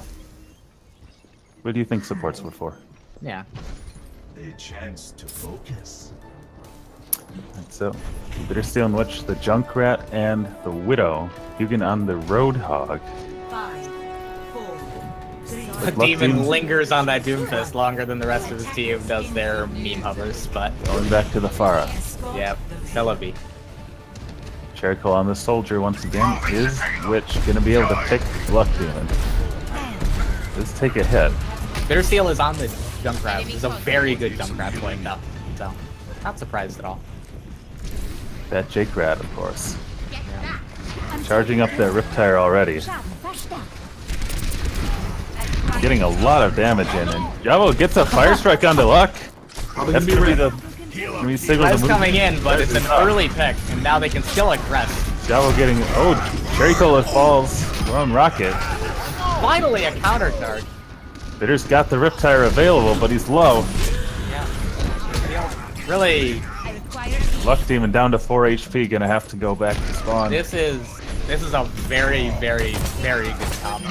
What do you think supports were for? Yeah. A chance to focus. Right, so, Bittersteel and Witch, the Junkrat, and the Widow. Hugin on the Roadhog. 5, 4, 3, The Luck demon Demon. lingers on that Doomfist longer than the rest of his team does their meme hovers, but Going back to the Farah. yep, Celebi. Jericho on the Soldier once again. Is Witch going to be able to pick Luck Demon? Let's take a hit. Bittersteel is on the Junkrat. He's a very good Junkrat playing though, so not surprised at all. That Jake Rat, of course. Charging up that Riptire already. Getting a lot of damage in, and Javo gets a Fire Strike onto Luck. Probably That's gonna gonna be red. the signal to That's move. coming in, but it's an early pick, and now they can still aggress. Javo getting Cherry Cola falls. Lone Rocket. Finally, a counter charge. Bitter's got the Riptire available, but he's low. Yeah. Really, Luck Demon down to 4 HP, gonna have to go back to spawn. this is a very, very, very good combo,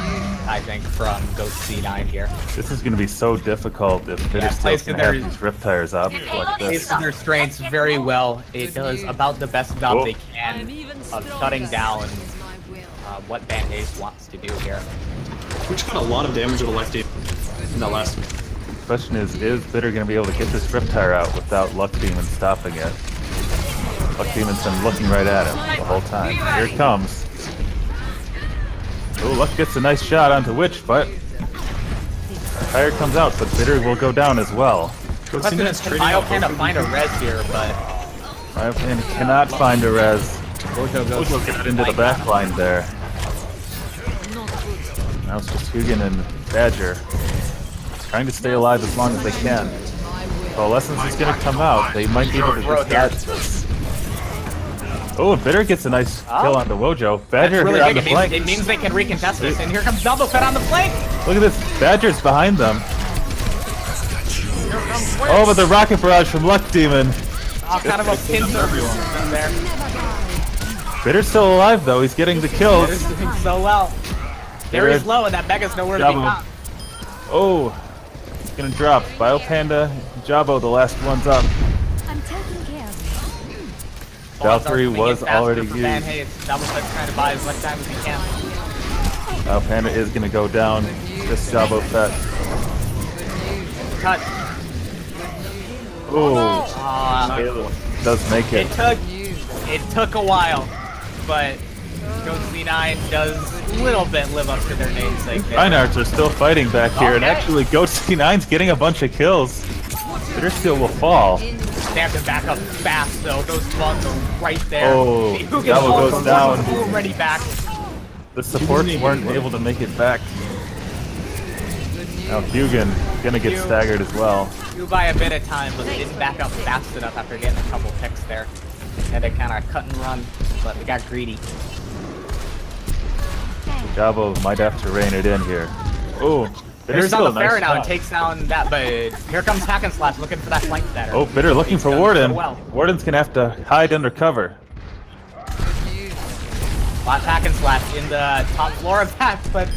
I think, from Ghost C9 here. This is gonna be so difficult if Bitter's plays still to gonna have their- these Riptires up like Plays this. to their strengths very well. It does about the best job Whoa. they can of shutting down what Van Haste wants to do here. Which got a lot of damage to the left team in that last. Question is Bitter gonna be able to get this Riptire out without Luck Demon stopping it? Luck Demon's been looking right at him the whole time. Here it comes. Oh, Luck gets a nice shot onto Witch, but Fire comes out, but Bitter will go down as well. Question is, can Biopanda find a res here, but And cannot find a res. Gojo goes We'll get into the back line there. Now it's just Hugin and Badger trying to stay alive as long as they can. Coalescence is going to come out. They might be able to just dodge this. Oh, and Bitter gets a nice kill on the Wojo. Badger really here on big. the flank. It means they can recontest this, and here comes Double Fed on the flank! Look at this. Badger's behind them. Oh, but the Rocket Barrage from Luck Demon. Oh, kind of a pincer there. Bitter's still alive, though. He's getting the kills. Bitter's doing so well. There Bitter- he's low, and that Mega's nowhere to be Jabo. found. Oh, it's going to drop. Biopanda, Jabo, the last one's up. I'm taking care of Valkyrie Coming in was faster already for Van used. Haste. Double Fed's trying to buy as much time as he can. Biopanda is going to go down. Just Jabo Fett. Cut. Oh, does make it. It took a while, but Ghost C9 does a little bit live up to their namesake there. Reinhardts are still fighting back here, and Okay. actually Goat C9's getting a bunch of kills. Bittersteel will fall. They have to back up fast though. Those spawns are right there. Oh, Who Jabo goes down. Already back. The supports weren't able to make it back. Now Hugin gonna get staggered as well. You buy a bit of time, but they didn't back up fast enough after getting a couple picks there. Had to kind of cut and run, but they got greedy. Jabo might have to rein it in here. Oh, Bitter's on the fair now and takes down that, but here comes Hack and Slash looking for that flank batter. Oh, Bitter looking for Warden. Warden's gonna have to hide under cover. Watch Hack and Slash in the top floor of that, but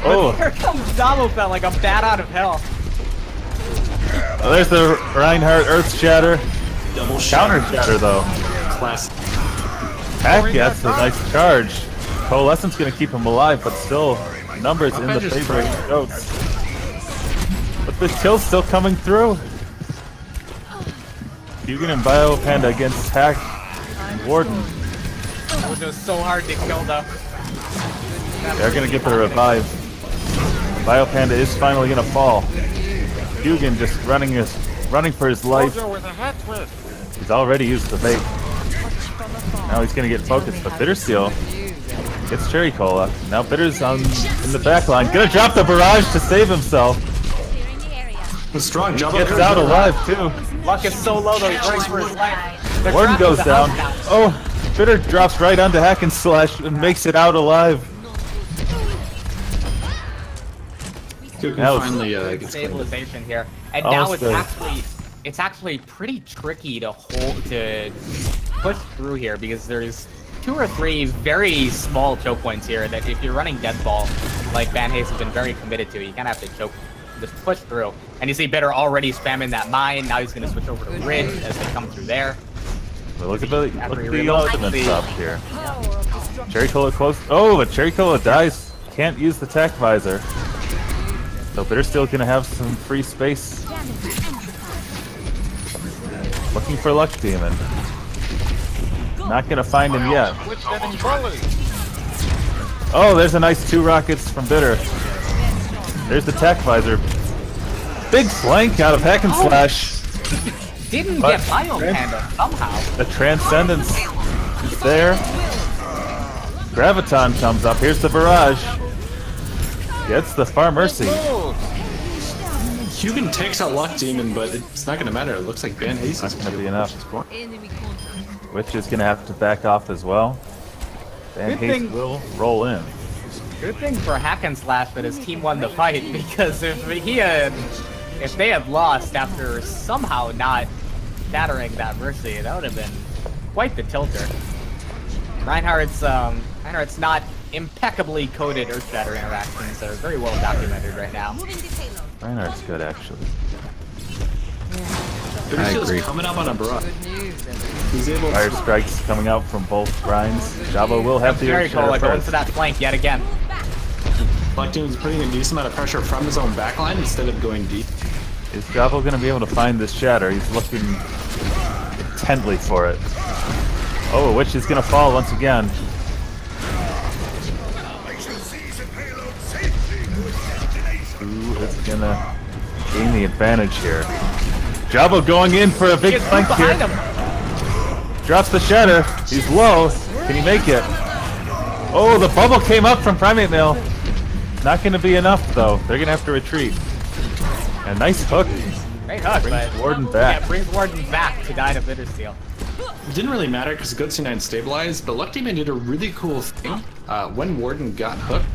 Oh, here comes Damo felt like a bat out of hell. oh, there's the Reinhardt Earth Shatter. Counter Shatter though. Classic. Hack gets a nice charge. Coalescence gonna keep him alive, but still numbers in the favor of the goats. But the kill's still coming through. Hugin and Bio Panda against Hack and Warden. That was just so hard to kill though. They're gonna get the revive. Bio Panda is finally gonna fall. Hugin just running for his life. Mojo with a hat trick. He's already used the bait. Now he's gonna get focused, but Bittersteel gets Cherry Cola. Now Bitter's in the back line. Gonna drop the barrage to save himself. Strong jump. Gets out alive too. Luck is so low though, he's running for his life. They're Warden trapped goes in the down. house now. Oh, Bitter drops right onto Hack and Slash and makes it out alive. Now it's- Finally gets cleaned. Stabilization here, and Almost now it's there. actually pretty tricky to push through here because there's 2 or 3 very small choke points here that if you're running Deadball, like Van Hayes has been very committed to, you kind of have to just push through. And you see Bitter already spamming that mine. Now he's going to switch over to Ridge as they come through there. But look at the ultimate up here. Cherry Cola close. Oh, but Cherry Cola dies. Can't use the tack visor. So Bitter's still gonna have some free space. Looking for Luck Demon. Not gonna find him yet. Which getting bullied. Oh, there's a nice 2 rockets from Bitter. There's the tack visor. Big flank out of Hack and Slash. Didn't But- get Bio Panda somehow. The Transcendence is there. Graviton comes up. Here's the barrage. Gets the Far Mercy. Hugin takes out Luck Demon, but it's not gonna matter. It looks like Van Hayes Not is gonna be enough. Enemy contact. Witch is gonna have to back off as well. Van Good Hayes thing- will roll in. Good thing for Hack and Slash that his team won the fight because if they had lost after somehow not shattering that Mercy, that would have been quite the tilter. Reinhardt's not impeccably coded Earthshatter interactions that are very well documented right now. Moving the payload. Reinhardt's good actually. I agree. coming up on a barrage. He's able Fire to strikes coming out from both grinds. Jabo will have the Very cool, like going first. for that flank yet again. Luck Demon's putting a decent amount of pressure from his own backline instead of going deep. Is Jabo gonna be able to find this shatter? He's looking intently for it. Oh, Witch is gonna fall once again. Who is gonna gain the advantage here? Jabo going in for a big Gets flank behind here. him. Drops the shatter. He's low. Can he make it? Oh, the bubble came up from Primate Mail. Not gonna be enough though. They're gonna have to retreat. A nice hook. Great hook, but Warden back. yeah, brings Warden back to die to Bittersteel. It didn't really matter because Good C9 stabilized, but Luck Demon did a really cool thing. When Warden got hooked,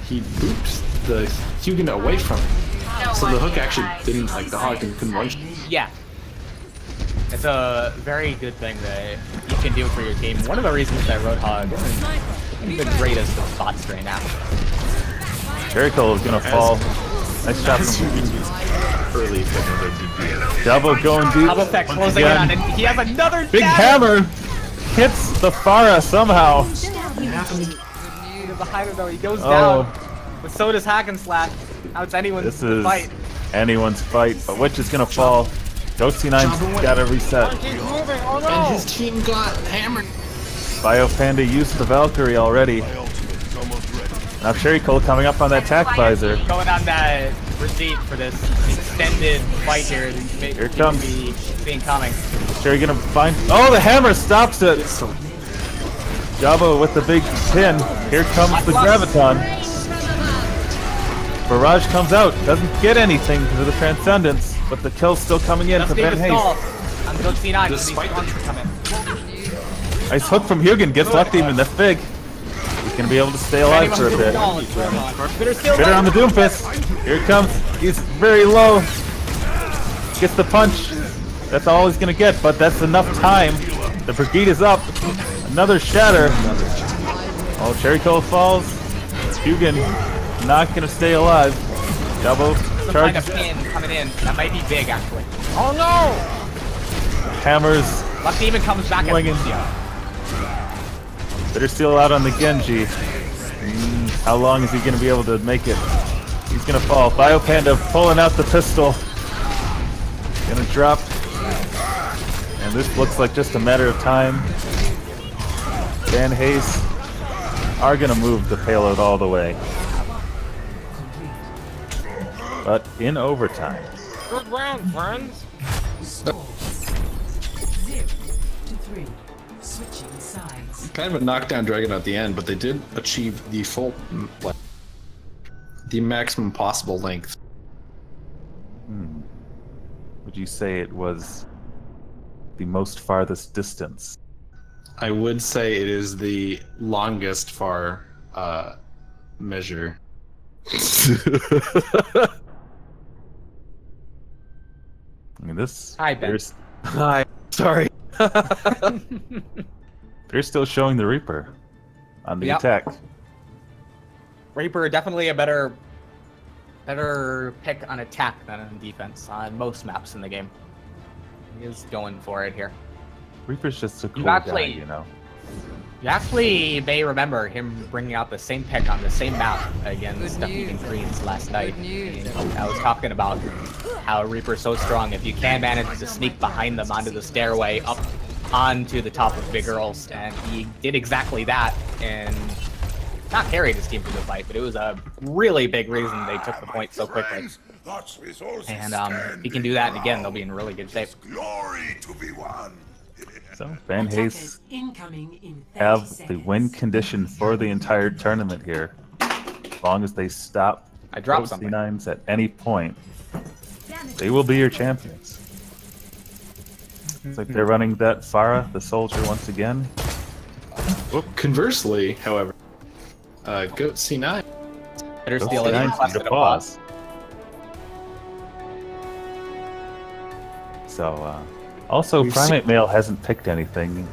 he booped the Hugin away from him. So the hook actually didn't, like, the hog couldn't launch. Yeah. It's a very good thing that you can do for your team. One of the reasons that Roadhog is the greatest of spots right now. Jericho is gonna fall. Nice shot from Early Jabo going deep. Double Tech once closing in again. on it. He has another Big dagger! hammer hits the Farah somehow. Behind him though, he goes Oh. down. But so does Hack and Slash. Now it's anyone's This is fight. anyone's fight, but Witch is gonna fall. Ghost C9's gotta reset. Keep moving. Oh And no. his team got hammered. Bio Panda used the Valkyrie already. Now Cherry Cole coming up on that tack visor. Going on that receipt for this extended fight here. Here it comes. Be seen coming. Cherry gonna find. Oh, the hammer stops it. Java with the big pin. Here comes the graviton. Barrage comes out. Doesn't get anything because of the transcendence, but the kill's still coming in Just to need Ben to Hayes. stall. I'm going C9. Despite These the- come in. Nice hook from Hugin. Gets left even. That's big. He's gonna be able to stay alive for a bit. Bitter on the Doomfist. Here it comes. He's very low. Gets the punch. That's all he's gonna get, but that's enough time. The Brigade is up. Another shatter. Oh, Cherry Cola falls. Hugin not gonna stay alive. Double Some charge. kind of pin coming in. That might be big, actually. Oh no! Hammers. Left Demon comes back Swinging. at Lucio. Bitter Steel out on the Genji. How long is he gonna be able to make it? He's gonna fall. Biopanda pulling out the pistol. Gonna drop. And this looks like just a matter of time. Van Hayes are gonna move the payload all the way. But in overtime. Good round, friends. 0 to 3. Switching sides. Kind of a knockdown dragon at the end, but they did achieve the full, the maximum possible length. Would you say it was the most farthest distance? I would say it is the longest far measure. I mean, this. Hi, Ben. Hi. Sorry. They're still showing the Reaper on the Yep. attack. Reaper definitely a better pick on attack than on defense on most maps in the game. He is going for it here. Reaper's just a cool You guy, actually- you know. You actually may remember him bringing out the same pick on the same map against Good Even news. Greens last night. Good news. I was talking about how Reaper's so strong. If you can manage to sneak behind them onto the stairway up onto the top of Big Earls, and he did exactly that and not carried his team through the fight, but it was a really big reason they took the point so quickly. And if he can do that again, they'll be in really good shape. Glory to be won. So Van Hayes Attackers incoming in 30 have the seconds. win condition for the entire tournament here. As long as they stop I dropped those something. C9s at any point, they will be your champions. Looks like they're running that Farah, the soldier, once again. Conversely, however, Goat C9. Better Those steal it. C9s need Requested a a pause. So, also, We've Primate Male hasn't picked anything,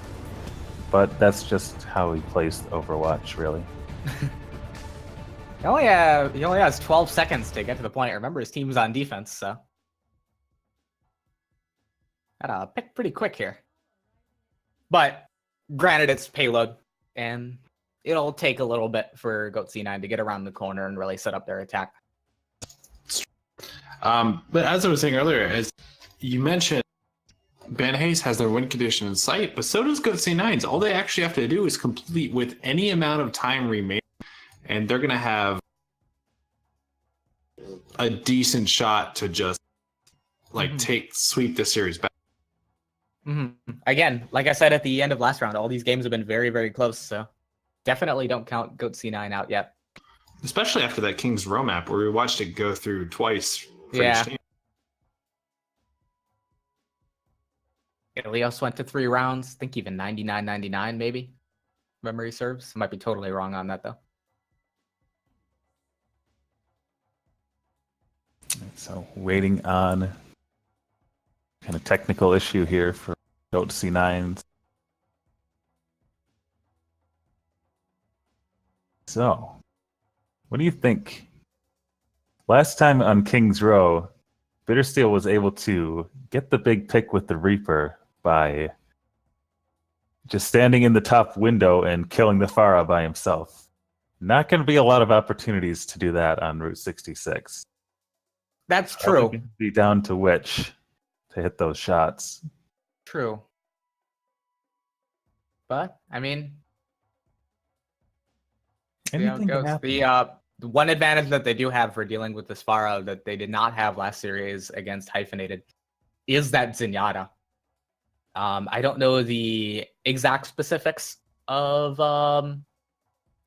but that's just how he plays Overwatch, really. He only has 12 seconds to get to the point. Remember, his team's on defense, so. Gotta pick pretty quick here. But, granted, it's payload, and it'll take a little bit for Goat C9 to get around the corner and really set up their attack. But as I was saying earlier, as you mentioned, Ben Hayes has their win condition in sight, but so does Goat C9s. All they actually have to do is complete with any amount of time remaining, and they're going to have a decent shot to just sweep the series back. Again, like I said at the end of last round, all these games have been very, very close, so definitely don't count Goat C9 out yet. Especially after that King's Row map where we watched it go through twice for Yeah. each team. Ilios went to 3 rounds. I think even 99-99 maybe. Memory serves. Might be totally wrong on that though. So, waiting on kind of technical issue here for Goat C9s. So, what do you think? Last time on King's Row, Bittersteel was able to get the big pick with the Reaper by just standing in the top window and killing the Farah by himself. Not going to be a lot of opportunities to do that on Route 66. That's Probably true. gonna be down to Witch to hit those shots. True. But I mean, see how it Anything can goes. happen. one advantage that they do have for dealing with this Pharah that they did not have last series against Hyphenated is that Zenyatta. I don't know the exact specifics of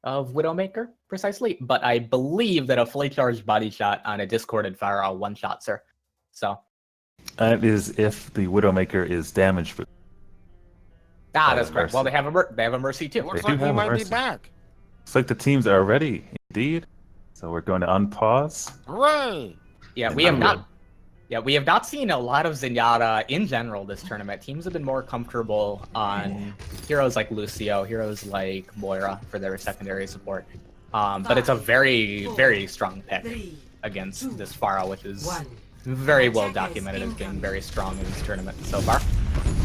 Widowmaker precisely, but I believe that a fully charged body shot on a discorded Pharah one-shots her. So That is if the Widowmaker is damaged. that's correct. Well, they have a mercy too. Looks They do like we have a might be mercy. back. Looks like the teams are ready, indeed. So we're going to unpause. Hooray! Yeah, we have not. Yeah, we have not seen a lot of Zenyatta in general this tournament. Teams have been more comfortable on heroes like Lucio, heroes like Moira for their secondary support. But it's a very, very strong pick against this Pharah, which is very well documented as being very strong in this tournament so far.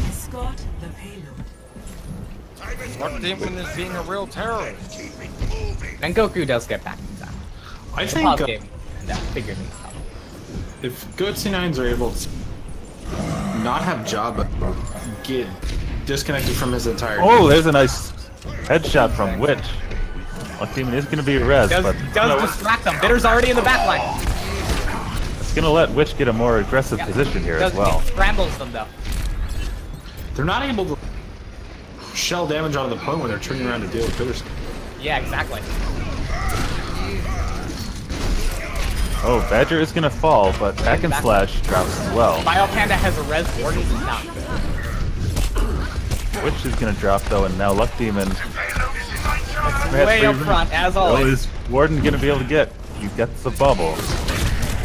Escort the payload. What demon is being a real terrorist? And Goku does get back in time. I The think pop game figured things out. if Goat C9s are able to not have Jabba get disconnected from his entire Oh, there's a nice headshot from Witch. Luck Demon is going to be a res, but Does distract them. Bitter's already in the back line. it's going to let Witch get a more aggressive position here as well. Scrambles them though. they're not able to shell damage on the opponent when they're turning around to deal with Bitters. Yeah, exactly. Oh, Badger is going to fall, but Hack and Slash drops as well. Biopanda has a res ward. He's not good. Witch is going to drop though, and now Luck Demon. Way up front, as What always. is Warden going to be able to get? He gets the bubble.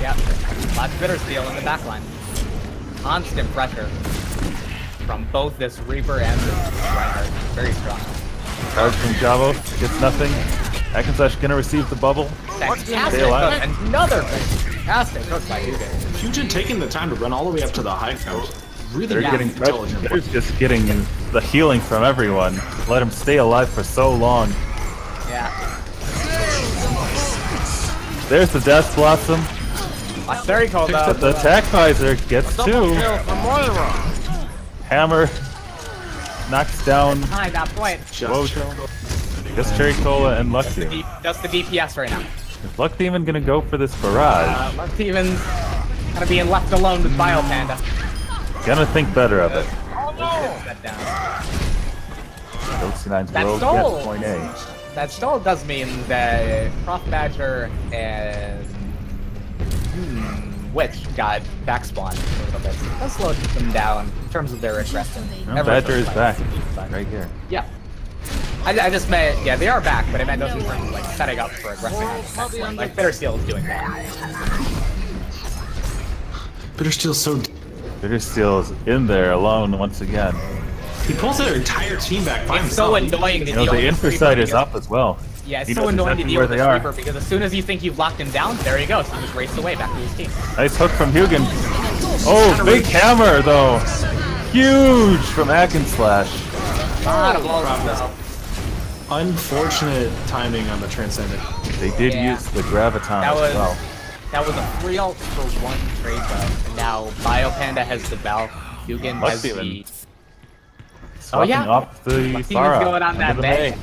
Yep. Lots of bitter steal in the back line. Constant pressure from both this Reaper and this Reinhardt. Very strong. Charge from Javo, gets nothing. Hack and Slash going to receive the bubble. Fantastic Stay alive. cook. Another fantastic cook by Hugo. Fujin taking the time to run all the way up to the high ground. Really They're getting intelligent. they're just getting the healing from everyone. Let him stay alive for so long. Yeah. There's the Death Blossom. That's very cold though. But the attack visor gets Double two. kill for Moira. Hammer knocks down Behind that point. Wojo. Just Cherry Cola and Luck Demon. Just the DPS right now. Is Luck Demon gonna go for this barrage? Luck Steven's kind of being left alone with Biopanda. Gonna think better of it. That down. Goat C9s That will stole. get point A. That still does mean that Prof Badger and Witch got backspawn a little bit. That slowed them down in terms of their aggression. Well, Badger is back, right here. Yeah. I just meant, yeah, they are back, but I meant those in terms of like setting up for aggressing on the next one. Like Bitter Steel is doing that. Bittersteel's so. Bittersteel is in there alone once again. He pulls their entire team back by It's so himself. annoying that You know, the Infersight is up as well. Yeah, it's He so knows annoying to exactly deal where with they this are. Reaper because as soon as you think you've locked him down, there he goes. He just raced away back to his team. Nice hook from Hugin. Oh, big hammer though. Huge from Hack and Slash. Lot of balls though. Unfortunate timing on the Transcendent. They did Yeah. use the Graviton That as was well. that was a free ult for one trade though. And now Biopanda has the Valve. Hugin Luck has the. Demon. Oh yeah. Swapping off the Steven's Pharah. going on that into the May.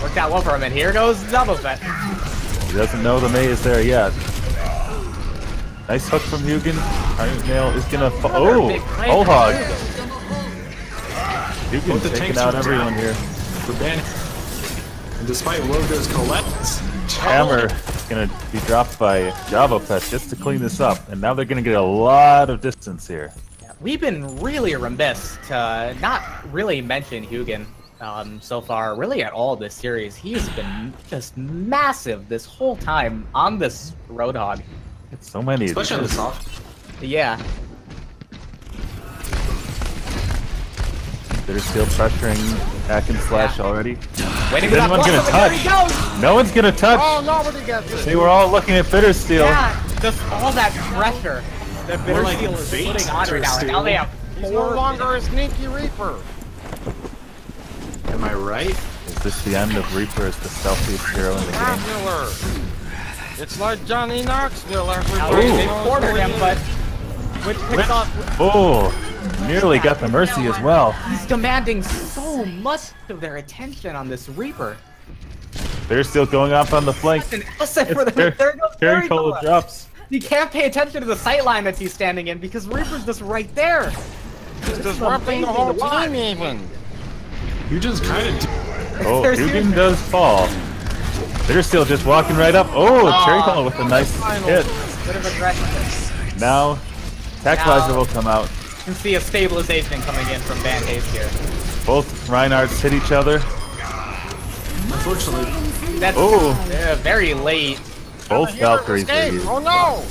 Worked out well for him, and here goes double fit. He doesn't know the May is there yet. Nice hook from Hugin. Iron Nail is gonna fall. Oh, big play whole from hog. Both Hugin's the taking tanks out are everyone down here. for Ben. And despite Wojo's collects, Hammer is gonna be dropped by Java Pet just to clean this up, and now they're gonna get a lot of distance here. We've been really remiss to not really mention Hugin so far, really at all this series. He's been just massive this whole time on this Roadhog. So many. especially on the soft. Yeah. They're still pressuring Hack and Slash already. Waiting Is for that anyone gonna blossom, and there he touch? goes! No one's gonna touch. Oh, nobody gets it. They were all looking at Bittersteel. Yeah, just all that pressure that More like Bittersteel is bait putting on right now. And now they have He's no longer a sneaky Reaper. Am I right? Is this the end of Reaper as the stealthiest hero in the game? Popular. It's like Johnny Knoxville after Now Ooh. they cornered him, but Witch picks off. Oh, nearly got the Mercy as well. He's demanding so much of their attention on this Reaper. They're still going off on the flank. That's an asset for the Cherry Cherry Cola drops. You can't pay attention to the sight line that he's standing in because Reaper's just right there. He's disrupting the whole team even. You just kind of. Oh, There's Hugin does fall. They're still just walking right up. Oh, Cherry Cola with a nice hit. Bit of aggression. Now, Tactilizer will come out. You can see a stabilization coming in from Van Hayes here. Both Reinhardts hit each other. Unfortunately, That's Oh. very late. Both Valkyries are Escape. used. Oh no!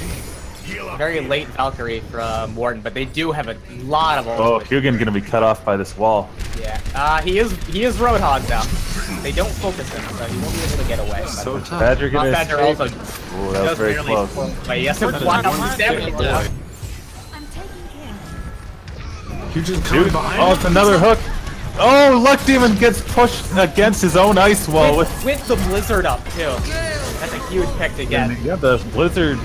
Very late Valkyrie from Warden, but they do have a lot of Oh, ultimates. Hugin gonna be cut off by this wall. Yeah, he is Roadhog now. They don't focus him, so he won't be able to get away. so tough. Badger gonna Badger escape. also Oh, that was just very barely close. But he has to block out the damage. Boy. I'm taking care. You just coming Dude, behind. oh, it's another hook. Oh, Luck Demon gets pushed against his own ice wall With the blizzard up too. That's a huge pick to get. and yeah, the blizzard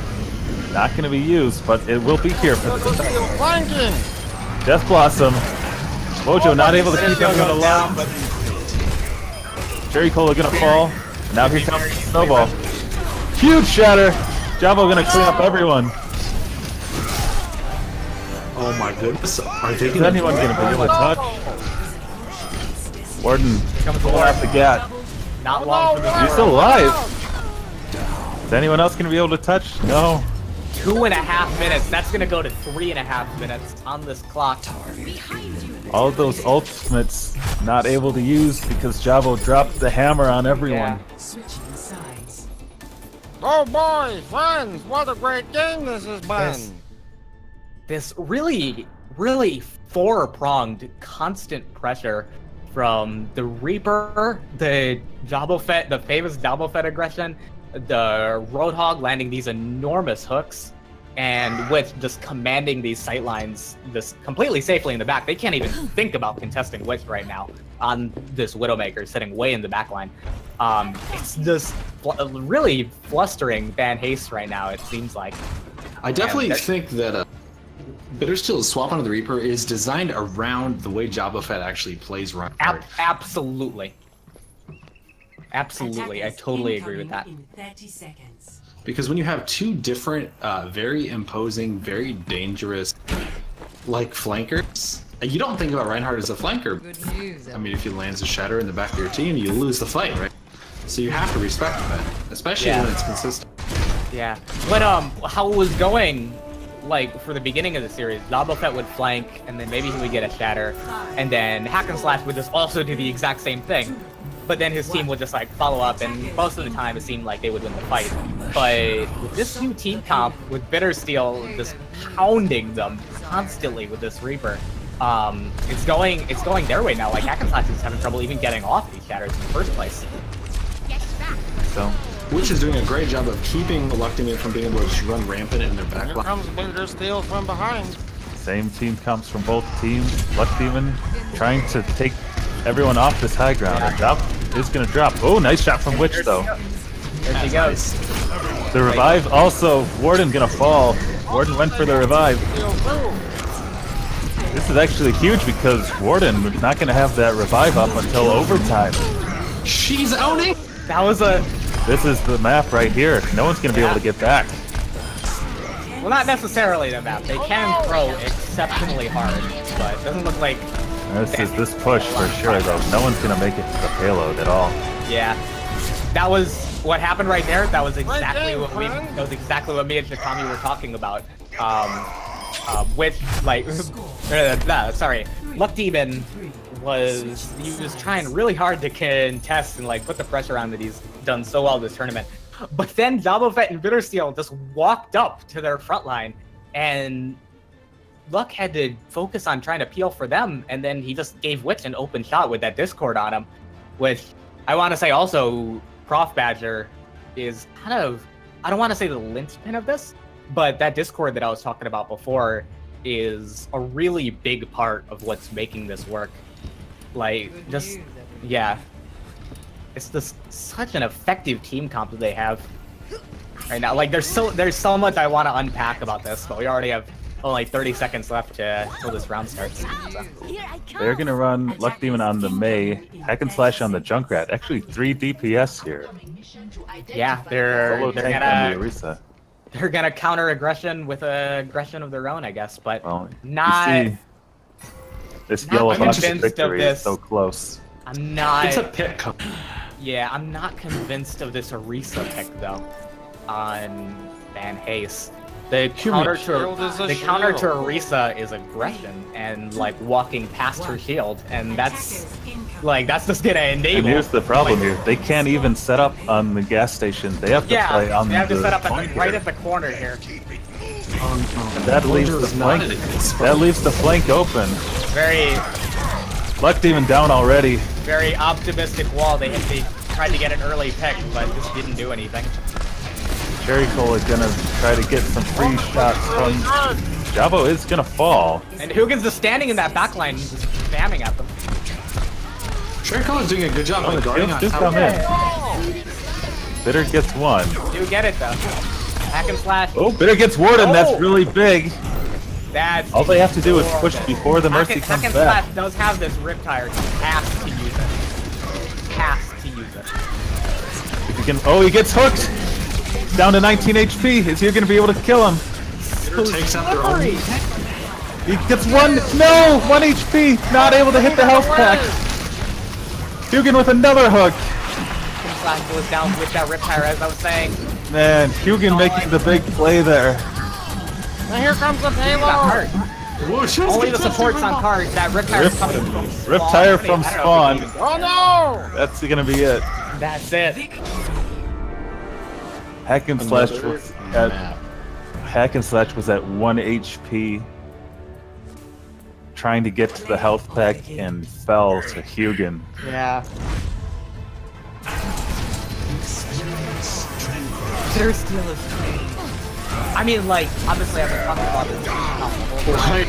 not going to be used, but it will be here for the Flanking. Death Blossom. Mojo not able to keep everyone Down, alive. but Cherry Cola gonna fall. And now here comes Snowball. Huge shatter. Jabo gonna clean up everyone. Oh my goodness. Are they Is gonna anyone gonna be able to touch? Warden, pull off the gat. not long for He's the still alive. Is anyone else gonna be able to touch? No. 2.5 minutes. That's gonna go to 3.5 minutes on this clock. All of those ultimates not able to use because Jabo dropped the hammer on everyone. Switching sides. Oh boy, friends, what a great game this has been. This really, really four-pronged constant pressure from the Reaper, the Jabofet, the famous Jabofet aggression, the Roadhog landing these enormous hooks, and Witch just commanding these sight lines just completely safely in the back. They can't even think about contesting Witch right now on this Widowmaker sitting way in the back line. It's just really flustering Van Haste right now, it seems like. I definitely Yeah, think that Bittersteel's swap onto the Reaper is designed around the way Jabba Fett actually plays Reinhardt. Absolutely. Absolutely, I Attackers totally agree with that. incoming in 30 seconds. Because when you have two different, very imposing, very dangerous, like flankers, you don't think about Reinhardt as a flanker. Good news. I mean, if he lands a shatter in the back of your team, you lose the fight, right? So you have to respect that, especially Yeah. when it's consistent. Yeah, but how it was going, like for the beginning of the series, Jabba Fett would flank, and then maybe he would get a shatter, and then Hack and Slash would just also do the exact same thing. But then his team would just like follow up, and most of the time it seemed like they would win the fight. But with this new team comp, with Bittersteel just pounding them constantly with this Reaper, it's going their way now. Like Hack and Slash is having trouble even getting off these shatters in the first place. So Which is doing a great job of keeping the Luck Demon from being able to just run rampant in their back Here line. comes Binder Steel from behind. same team comes from both teams. Luck Demon trying to take everyone off this high ground. And Drop is gonna drop. Oh, nice shot from Witch though. There she goes. The revive also. Warden gonna fall. Warden went for the revive. Steel through. This is actually huge because Warden is not gonna have that revive up until overtime. She's owning! That was a This is the map right here. No one's gonna be able to get back. well, not necessarily the map. They can throw exceptionally hard, but it doesn't look like. This is this push for sure though. No one's gonna make it to the payload at all. Yeah, that was what happened right there. That was exactly what me and Shikami were talking about. Which like, sorry, Luck Demon he was trying really hard to contest and like put the pressure on that he's done so well this tournament. But then Jabba Fett and Bittersteel just walked up to their front line, and Luck had to focus on trying to peel for them, and then he just gave Witch an open shot with that Discord on him, which I want to say also Prof Badger is kind of, I don't want to say the linchpin of this, but that Discord that I was talking about before is a really big part of what's making this work. Like, Good just, news, everyone. yeah. It's just such an effective team comp that they have right now. Like, there's so much I want to unpack about this, but we already have only 30 seconds left till this round starts. So. Here I come. They're gonna run Luck Demon on the Mei, Hack and Slash on the Junkrat. Actually, 3 DPS here. Yeah, they're Solo tank on the Orisa. they're gonna counter aggression with aggression of their own, I guess. But Well, not. you see, this not yellow box convinced of victory is this. so close. I'm not. It's a pick. Yeah, I'm not convinced of this Orisa pick though. On Van Hayes. The counter Shield is a to shield. Orisa is aggression and like walking past her shield, and that's just gonna And enable. here's the problem here. They can't even set up on the gas station. They have to play on they have the to set up point right here. at the corner here. And that leaves the flank. That leaves the flank open. Very, Luck Demon down already. very optimistic wall. They tried to get an early pick, but just didn't do anything. Cherry Cola is gonna try to get some free shots from Jabo is gonna fall. And Hugin's just standing in that backline, just spamming at them. Sheriko is doing a good job of guarding Shields on do come in. Bitter gets one. Do get it though. Hack and slash. Oh, Bitter gets Warden. Oh. That's really big. That's All they have to do is push before the Mercy Hack comes and back. slash does have this riptire. He has to use it. Has to use it. If you can, oh, he gets hooked. Down to 19 HP. Is he going to be able to kill him? takes out their own. He gets one. No, 1 HP. Not able to hit the health pack. Hugin with another hook. Hack and slash goes down with that riptire, as I was saying. Man, Hugin making the big play there. And here comes the Got payload. hurt. Whoa, Shields Only the gets up support's there. on card. That riptire is coming from Spawn. Riptire from I don't know if Spawn. Oh no! That's going to be it. That's it. Hack and Slash Another was at map. Hack and Slash was at 1 HP, trying to get to the health pack and fell to Hugin. Yeah. Their steal is crazy. I mean, like, obviously I've been talking about this the whole time,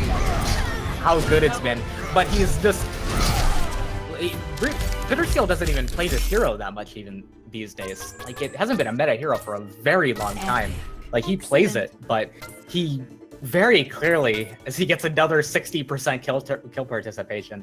how good it's been, but he's just... Bitter Steel doesn't even play this hero that much even these days. Like, it hasn't been a meta hero for a very long time. Like, he plays it, but he very clearly, as he gets another 60% kill participation,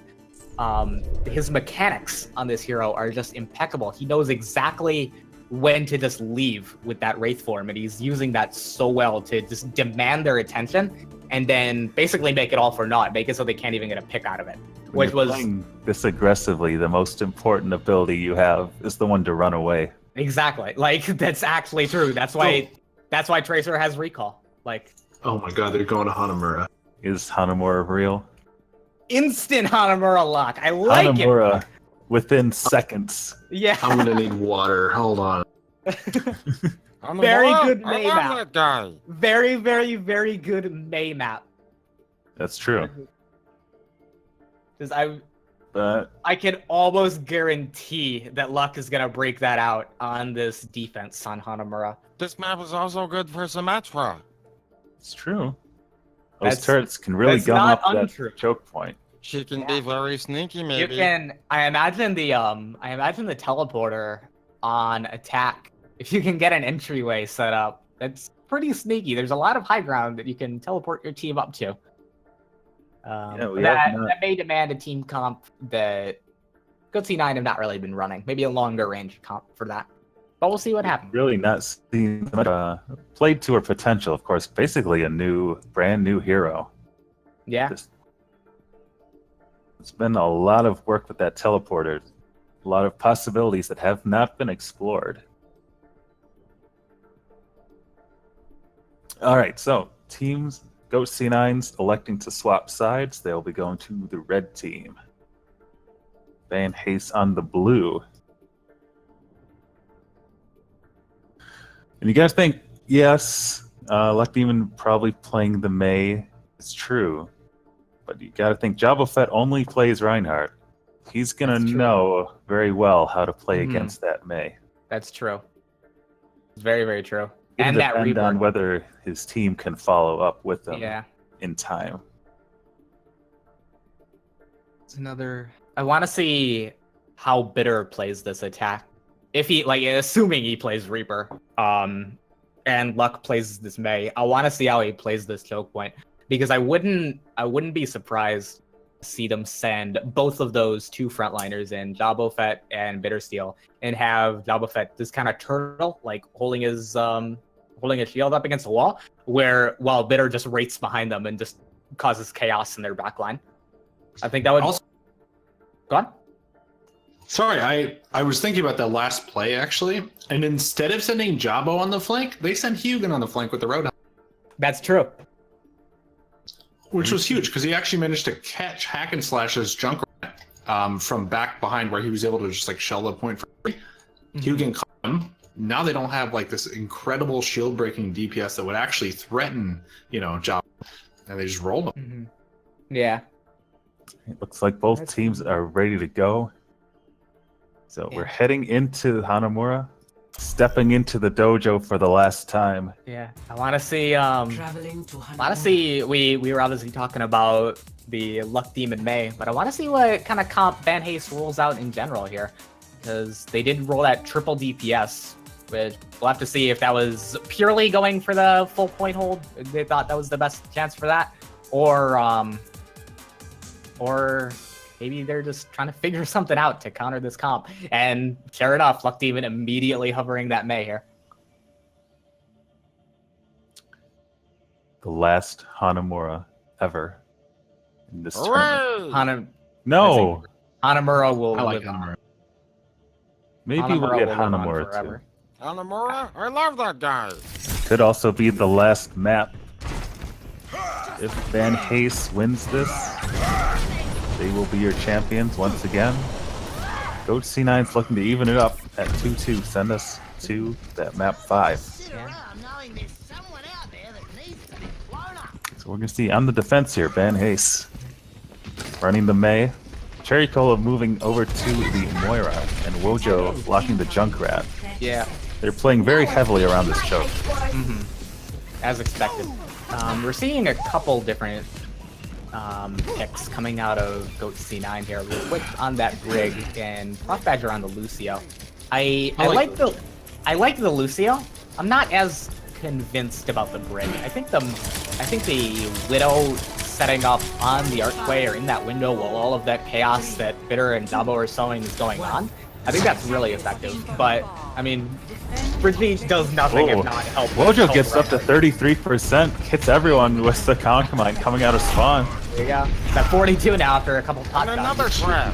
his mechanics on this hero are just impeccable. He knows exactly when to just leave with that Wraith form, and he's using that so well to just demand their attention and then basically make it all for naught, make it so they can't even get a pick out of it. When Which you're was playing this aggressively, the most important ability you have is the one to run away. exactly like that's actually true. That's why Tracer has recall. Like Oh my god, they're going to Hanamura. Is Hanamura real? instant Hanamura lock. I like it. Hanamura within seconds. Yeah. I'm gonna need water. Hold on. I'm Very alive. good I May love map. that guy. Very, very, very good May map. That's true. Because But I can almost guarantee that Luck is gonna break that out on this defense on Hanamura. This map is also good for Symmetra. it's true. Those That's- turrets can really that's gum not up untrue. that choke point. She can be very sneaky, maybe. You can. I imagine the teleporter on attack. If you can get an entryway set up, that's pretty sneaky. There's a lot of high ground that you can teleport your team up to. We that, have not- that may demand a team comp that Good C9 have not really been running. Maybe a longer range comp for that. But we'll see what happens. Really not seen much played to her potential, of course. Basically a brand new hero. Yeah. It's been a lot of work with that teleporter. A lot of possibilities that have not been explored. All right, so teams, Goat C9s electing to swap sides. They'll be going to the red team. Van Hayes on the blue. And you guys think, yes, Luck Demon probably playing the Mei. It's true. But you gotta think, Jabba Fett only plays Reinhardt. He's gonna That's true. know very well how to play Mhm. against that Mei. That's true. It's very, very true. It'll And that depend on rework. whether his team can follow up with them Yeah. in time. It's another. I want to see how Bitter plays this attack. If he assuming he plays Reaper, and Luck plays this Mei, I want to see how he plays this choke point. because I wouldn't be surprised to see them send both of those two frontliners in, Jabba Fett and Bittersteel, and have Jabba Fett just kind of turtle, like holding his shield up against the wall, while Bitter just races behind them and just causes chaos in their backline. I think that would Also, go on. sorry, I was thinking about that last play actually, and instead of sending Jabbo on the flank, they sent Hugin on the flank with the Roadhog, That's true. which was huge because he actually managed to catch Hack and Slash's Junkrat from back behind where he was able to just like shell the point for free. Hugin caught him. Now they don't have like this incredible shield breaking DPS that would actually threaten, Jabbo, and they just rolled him. Yeah. It looks like both teams are ready to go. So we're heading into Hanamura, stepping into the dojo for the last time. Yeah. I want to see. Traveling to Honestly, we were obviously talking about the Luck Demon May, but I want to see what kind of comp Van Haste rolls out in general here, because they did roll that triple DPS, which we'll have to see if that was purely going for the full point hold. They thought that was the best chance for that, or maybe they're just trying to figure something out to counter this comp. And sure enough, Luck Demon immediately hovering that May here. The last Hanamura ever in this tournament. Hooray! No, Hanamura will I like live on. Hanamura. maybe Hanamura we'll get will live on Hanamura too. forever. Hanamura? I love that guy. Could also be the last map. If Van Haste wins this, they will be your champions once again. Coach C9's looking to even it up at 2-2. Send us to that map 5. So we're going to see on the defense here, Van Haste running the May. Cherry Cola moving over to the Moira, and Wojo blocking the Junkrat. Yeah. They're playing very heavily around this choke. As expected. We're seeing a couple different picks coming out of Goat C9 here. Real quick on that Brig and Prof Badger on the Lucio. I like the Lucio. I'm not as convinced about the Brig. I think the Widow setting up on the Archway or in that window while all of that chaos that Bitter and Jabbo are sowing is going on. I think that's really effective. But I mean, Bridge does nothing if not help. Wojo gets up to 33%, hits everyone with the Conquer Mine coming out of spawn. There you go. It's at 42 now after a couple pot And shots. another trap.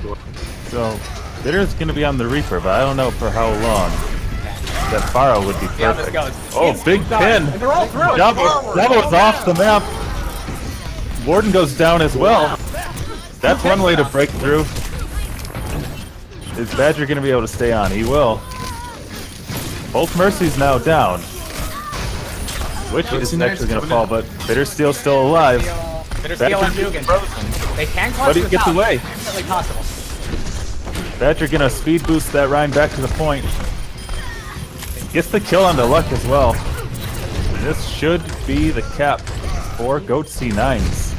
So, Bitter's going to be on the Reaper, but I don't know for how long. That Pharaoh would be See how this perfect. goes. Oh, It's big done. pin! And they're all through. Jabbo's off the map. Warden goes down as well. That's one way to break through. Is Badger going to be able to stay on? He will. Both Mercies now down. Which isn't actually going to fall, but Bittersteel's still alive. Bittersteel and Dugan. They can clutch But he this gets out. away. It's definitely possible. Badger going to speed boost that Rhine back to the point. Gets the kill on the Luck as well. This should be the cap for Goat C9s.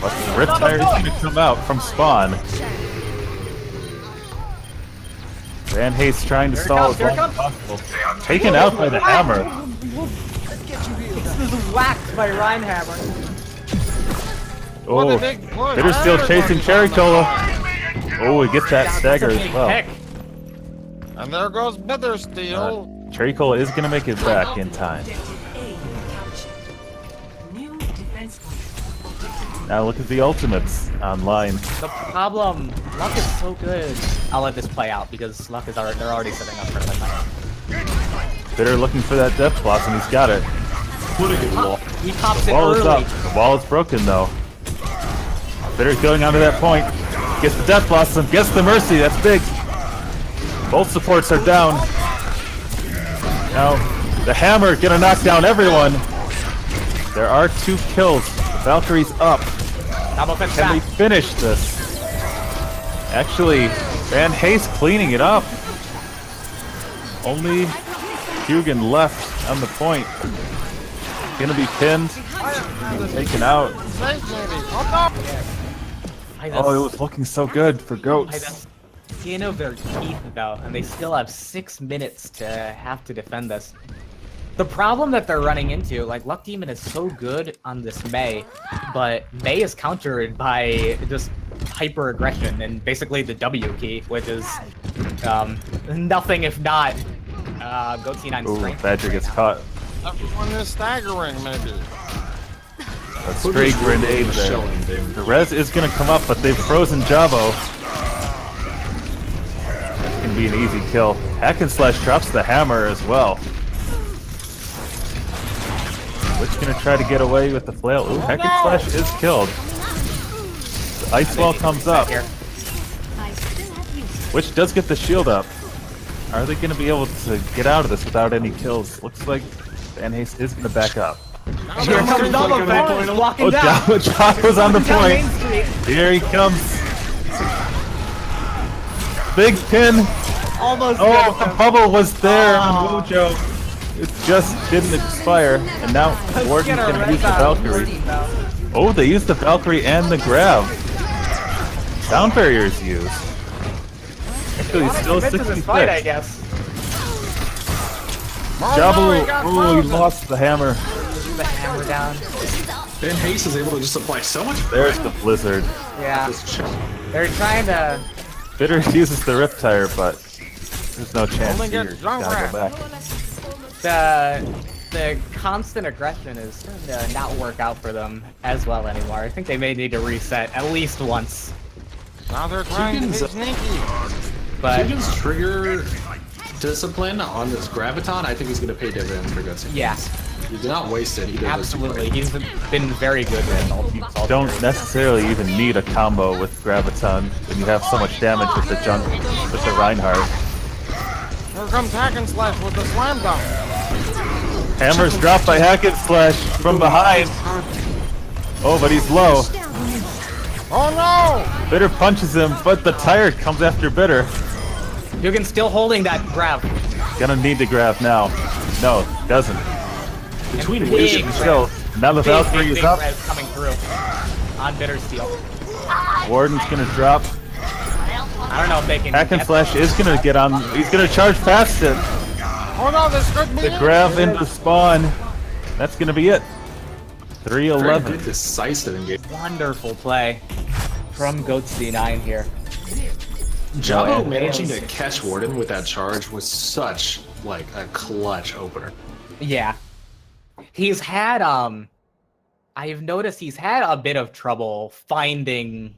But the Riptire is going to come out from spawn. Van Haste trying to stall as long as possible. Taken out by the hammer. This is whacked by Reinhammer. What Oh, a big push. Bittersteel chasing Cherry Cola. Oh, he gets that stagger as well. Pick. And there goes Bittersteel. Cherry Cola is going to make it back in time. New defense point. Now look at the ultimates online. The problem, Luck is so good. I'll let this play out because Luck is already, they're already setting up for the fight. Bitter looking for that Death Blossom. He's got it. He pops The it wall is early. up. The wall is broken though. Bitter's going onto that point. Gets the Death Blossom. Gets the Mercy. That's big. Both supports are down. Now the Hammer gonna knock down everyone. There are 2 kills. The Valkyrie's up. Double fence Can we back. finish this? Actually, Van Haste cleaning it up. Only Hugin left on the point. Gonna be pinned. Taken out. Safe, maybe. Oh, By the Oh, it was looking so good for by goats. the skin of their teeth though, and they still have 6 minutes to have to defend this. The problem that they're running into, like, Luck Demon is so good on this Mei, but Mei is countered by just hyper aggression and basically the W key, which is nothing if not Goat C9's Ooh, strength. Badger gets caught. Everyone is staggering, maybe. A straight grenade there. The res is gonna come up, but they've frozen Javo. That's gonna be an easy kill. Hack and Slash drops the hammer as well. Witch gonna try to get away with the flail. Ooh, Hack and Slash is killed. The ice wall comes up. Witch does get the shield up. Are they gonna be able to get out of this without any kills? Looks like Van Haste is gonna back up. Here comes Nova walking Oh, down. Javo's on the Down point. Main Street. Here he comes. Big pin. Almost Oh, got the him. bubble was there Oh. on Mojo. It just didn't expire. And now Warden's Get a going to use the res out. Valkyrie. Oh, they used the Valkyrie and the grab. Sound barrier is used. Actually, he's still Commit to this fight, I 66. guess. Jabu, got oh, he frozen. lost the hammer. The hammer down. Van Haste is able to just apply so much. There's the blizzard. Yeah. This chill. They're trying to. Bitter uses the Riptire, but there's no chance Only here. get You gotta Junkrat. go back. The constant aggression is starting to not work out for them as well anymore. I think they may need to reset at least once. Now they're trying to be Chickens. sneaky. But Chickens trigger discipline on this Graviton. I think he's going to pay dividends for Gutsy. yeah, He did not waste it. He did absolutely, he's been very good with all. Don't necessarily even need a combo with Graviton when you have so much damage with the with the Reinhardt. Here comes Hack and Slash with the slam dunk. Hammer's dropped by Hack and Slash from behind. Oh, but he's low. Oh no! Bitter punches him, but the tire comes after Bitter. Dugan still holding that grab. Gonna need to grab now. No, doesn't. Between Big Wish grab. and Still, now the Valkyrie is up. grab coming through on Bitter Steel. Warden's gonna drop. I don't know if they can. Hack and get Slash is gonna get on. He's gonna charge past it. Oh no, this could be The it. grab into spawn. That's gonna be it. very 3-11. good decisive engagement. Wonderful play from Goat C9 here. Jabo Yeah. managing to catch Warden with that charge was such like a clutch opener. Yeah. He's had I've noticed he's had a bit of trouble finding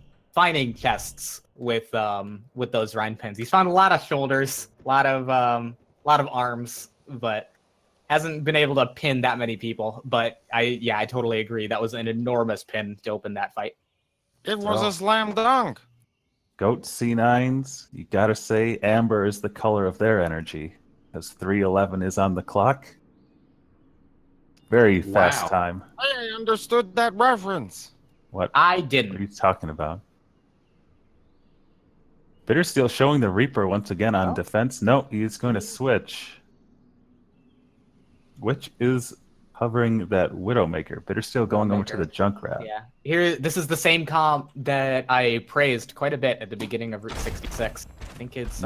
chests with those Rhine pins. He's found a lot of shoulders, a lot of arms, but hasn't been able to pin that many people. But I totally agree. That was an enormous pin to open that fight. It was a slam dunk. Goat C9s, you gotta say amber is the color of their energy. As 3:11 is on the clock. Very fast Wow. time. I understood that reference. What I are you didn't. talking about? Bittersteel showing the Reaper once again on No? defense. No, he's going to switch. Which is hovering that Widowmaker. Bittersteel going over to the Junkrat. Yeah. Here, this is the same comp that I praised quite a bit at the beginning of Route 66. I think it's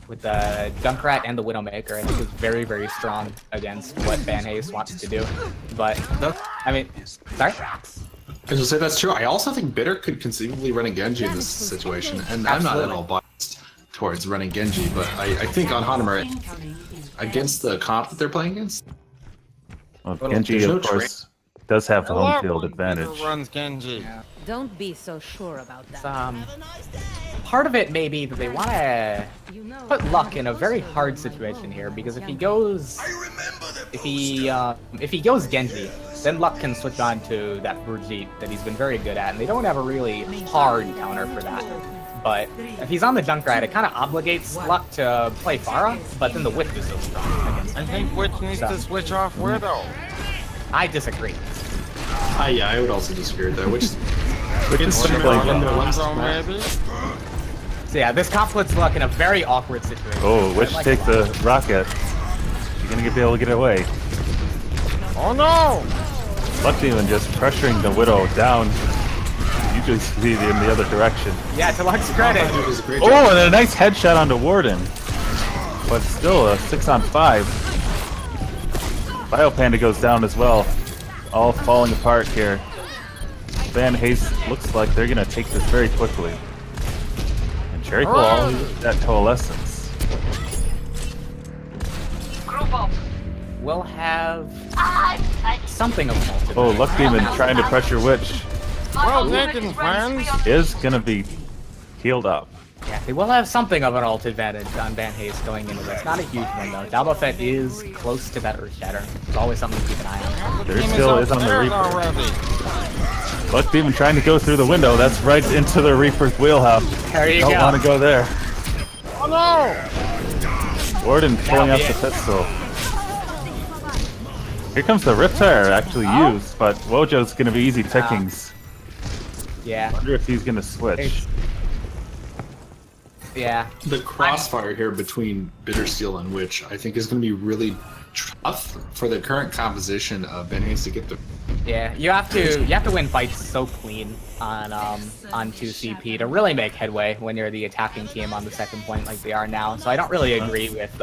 with the Junkrat and the Widowmaker. I think it's very, very strong against what Van Haste wants to do. But I mean, sorry. I was gonna say that's true. I also think Bitter could conceivably run a Genji in this situation, and I'm not at all biased towards running Genji, but I think on Hanamura, against the comp that they're playing against, Well, Well, Genji, there's no of course, does have the home field advantage. Runs Genji. Don't be so sure about that. Part of it may be that they want to You know, put Luck in a very hard situation here, because if he goes Genji, then Luck can switch on to that Brigitte that he's been very good at, and they don't have a really hard counter for that. But if he's on the Junkrat, it kind of obligates Luck to play Pharah, but then the whip is so strong against I him. think Witch needs to switch off Widow. I disagree. yeah, I would also disagree with that. Which is Instagram playing on the well. last So match. maybe. So yeah, this comp puts Luck in a very awkward situation. Oh, Witch I like take it a lot. the rocket. You're gonna be able to get away. Oh no! Luck Demon just pressuring the Widow down. Usually see it in the other direction. Yeah, to Luck's credit. It was a great job. Oh, and a nice headshot onto Warden. But still a 6-on-5. Biopanda goes down as well. All falling apart here. Van Hayes looks like they're gonna take this very quickly. And Cherry Cola, that coalescence. Group up. We'll have something of multiple. Oh, Luck Demon trying to pressure Witch Well taken, friends. is gonna be healed up. Yeah, they will have something of an ult advantage on Van Hayes going into this. Not a huge one though. Jabba Fett is close to that Earth Shatter. It's always something to keep an eye on. There still is on the Reaper. Luck Demon trying to go through the window. That's right into the Reaper's wheelhouse. There you Don't go. want to go there. Oh no! Warden pulling out the pistol. Here comes the Riptire actually used, but Wojo's gonna be easy pickings. Yeah. Wonder if he's gonna switch. Yeah. The crossfire here between Bittersteel and Witch, I think, is going to be really tough for the current composition of Ben Hayes to get the. Yeah. You have to win fights so clean on 2CP to really make headway when you're the attacking team on the second point like they are now. So I don't really agree with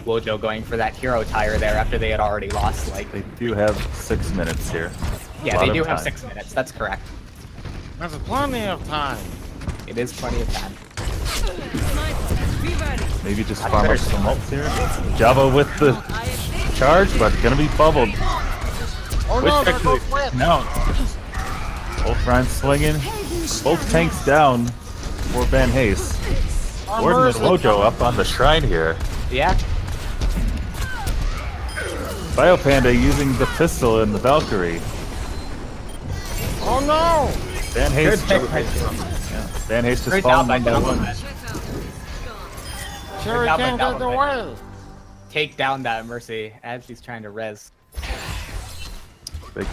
Wojo going for that hero tire there after they had already lost. Like They do have 6 minutes here. yeah, A lot they of do have time. 6 minutes. That's correct. There's plenty of time. It is plenty of time. Maybe just farm up some ults here. Java with the charge, but gonna be bubbled. Oh Witch no, there actually goes Witch. no. Both Ryan swinging. Both tanks down for Van Hayes. Warden and Wojo up on the shrine here. Yeah. Biopanda using the pistol and the Valkyrie. Oh no! Van Hayes. Good pick right there. Van Hayes just Great job falling by on Jabba one. Fett. Cherry job by can't get Jabba Fett. away. Take down that Mercy as she's trying to res. Big-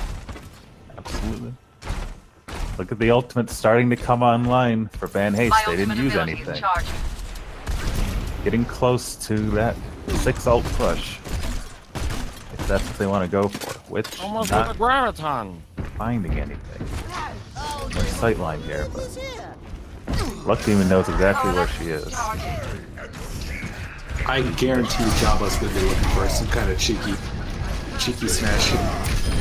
Absolutely. Look at the ultimate starting to come online for Van Hayes. They didn't use anything. Getting close to that 6 ult push. If that's what they want to go for. Which Almost with not a graviton. finding anything. No sightline here, but Luck Demon knows exactly where she is. I guarantee Jabba's going to be looking for some kind of cheeky smash.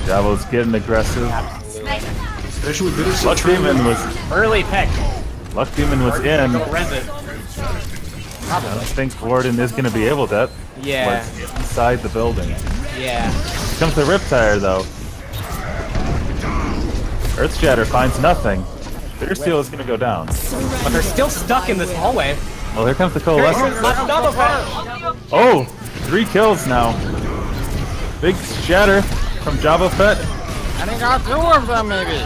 Javo's getting aggressive. Especially with Bittersteel. Luck Demon was Early pick. Luck Demon was in. Go res it. I don't think Warden is going to be able to. Yeah. Was inside the building. Yeah. Here comes the Riptire though. Earthshatter finds nothing. Bittersteel is going to go down. But they're still stuck in this hallway. Well, here comes the Here's coalescence. Jabba Fett. Oh, 3 kills now. Big shatter from Jabba Fett. And he got 2 of them maybe.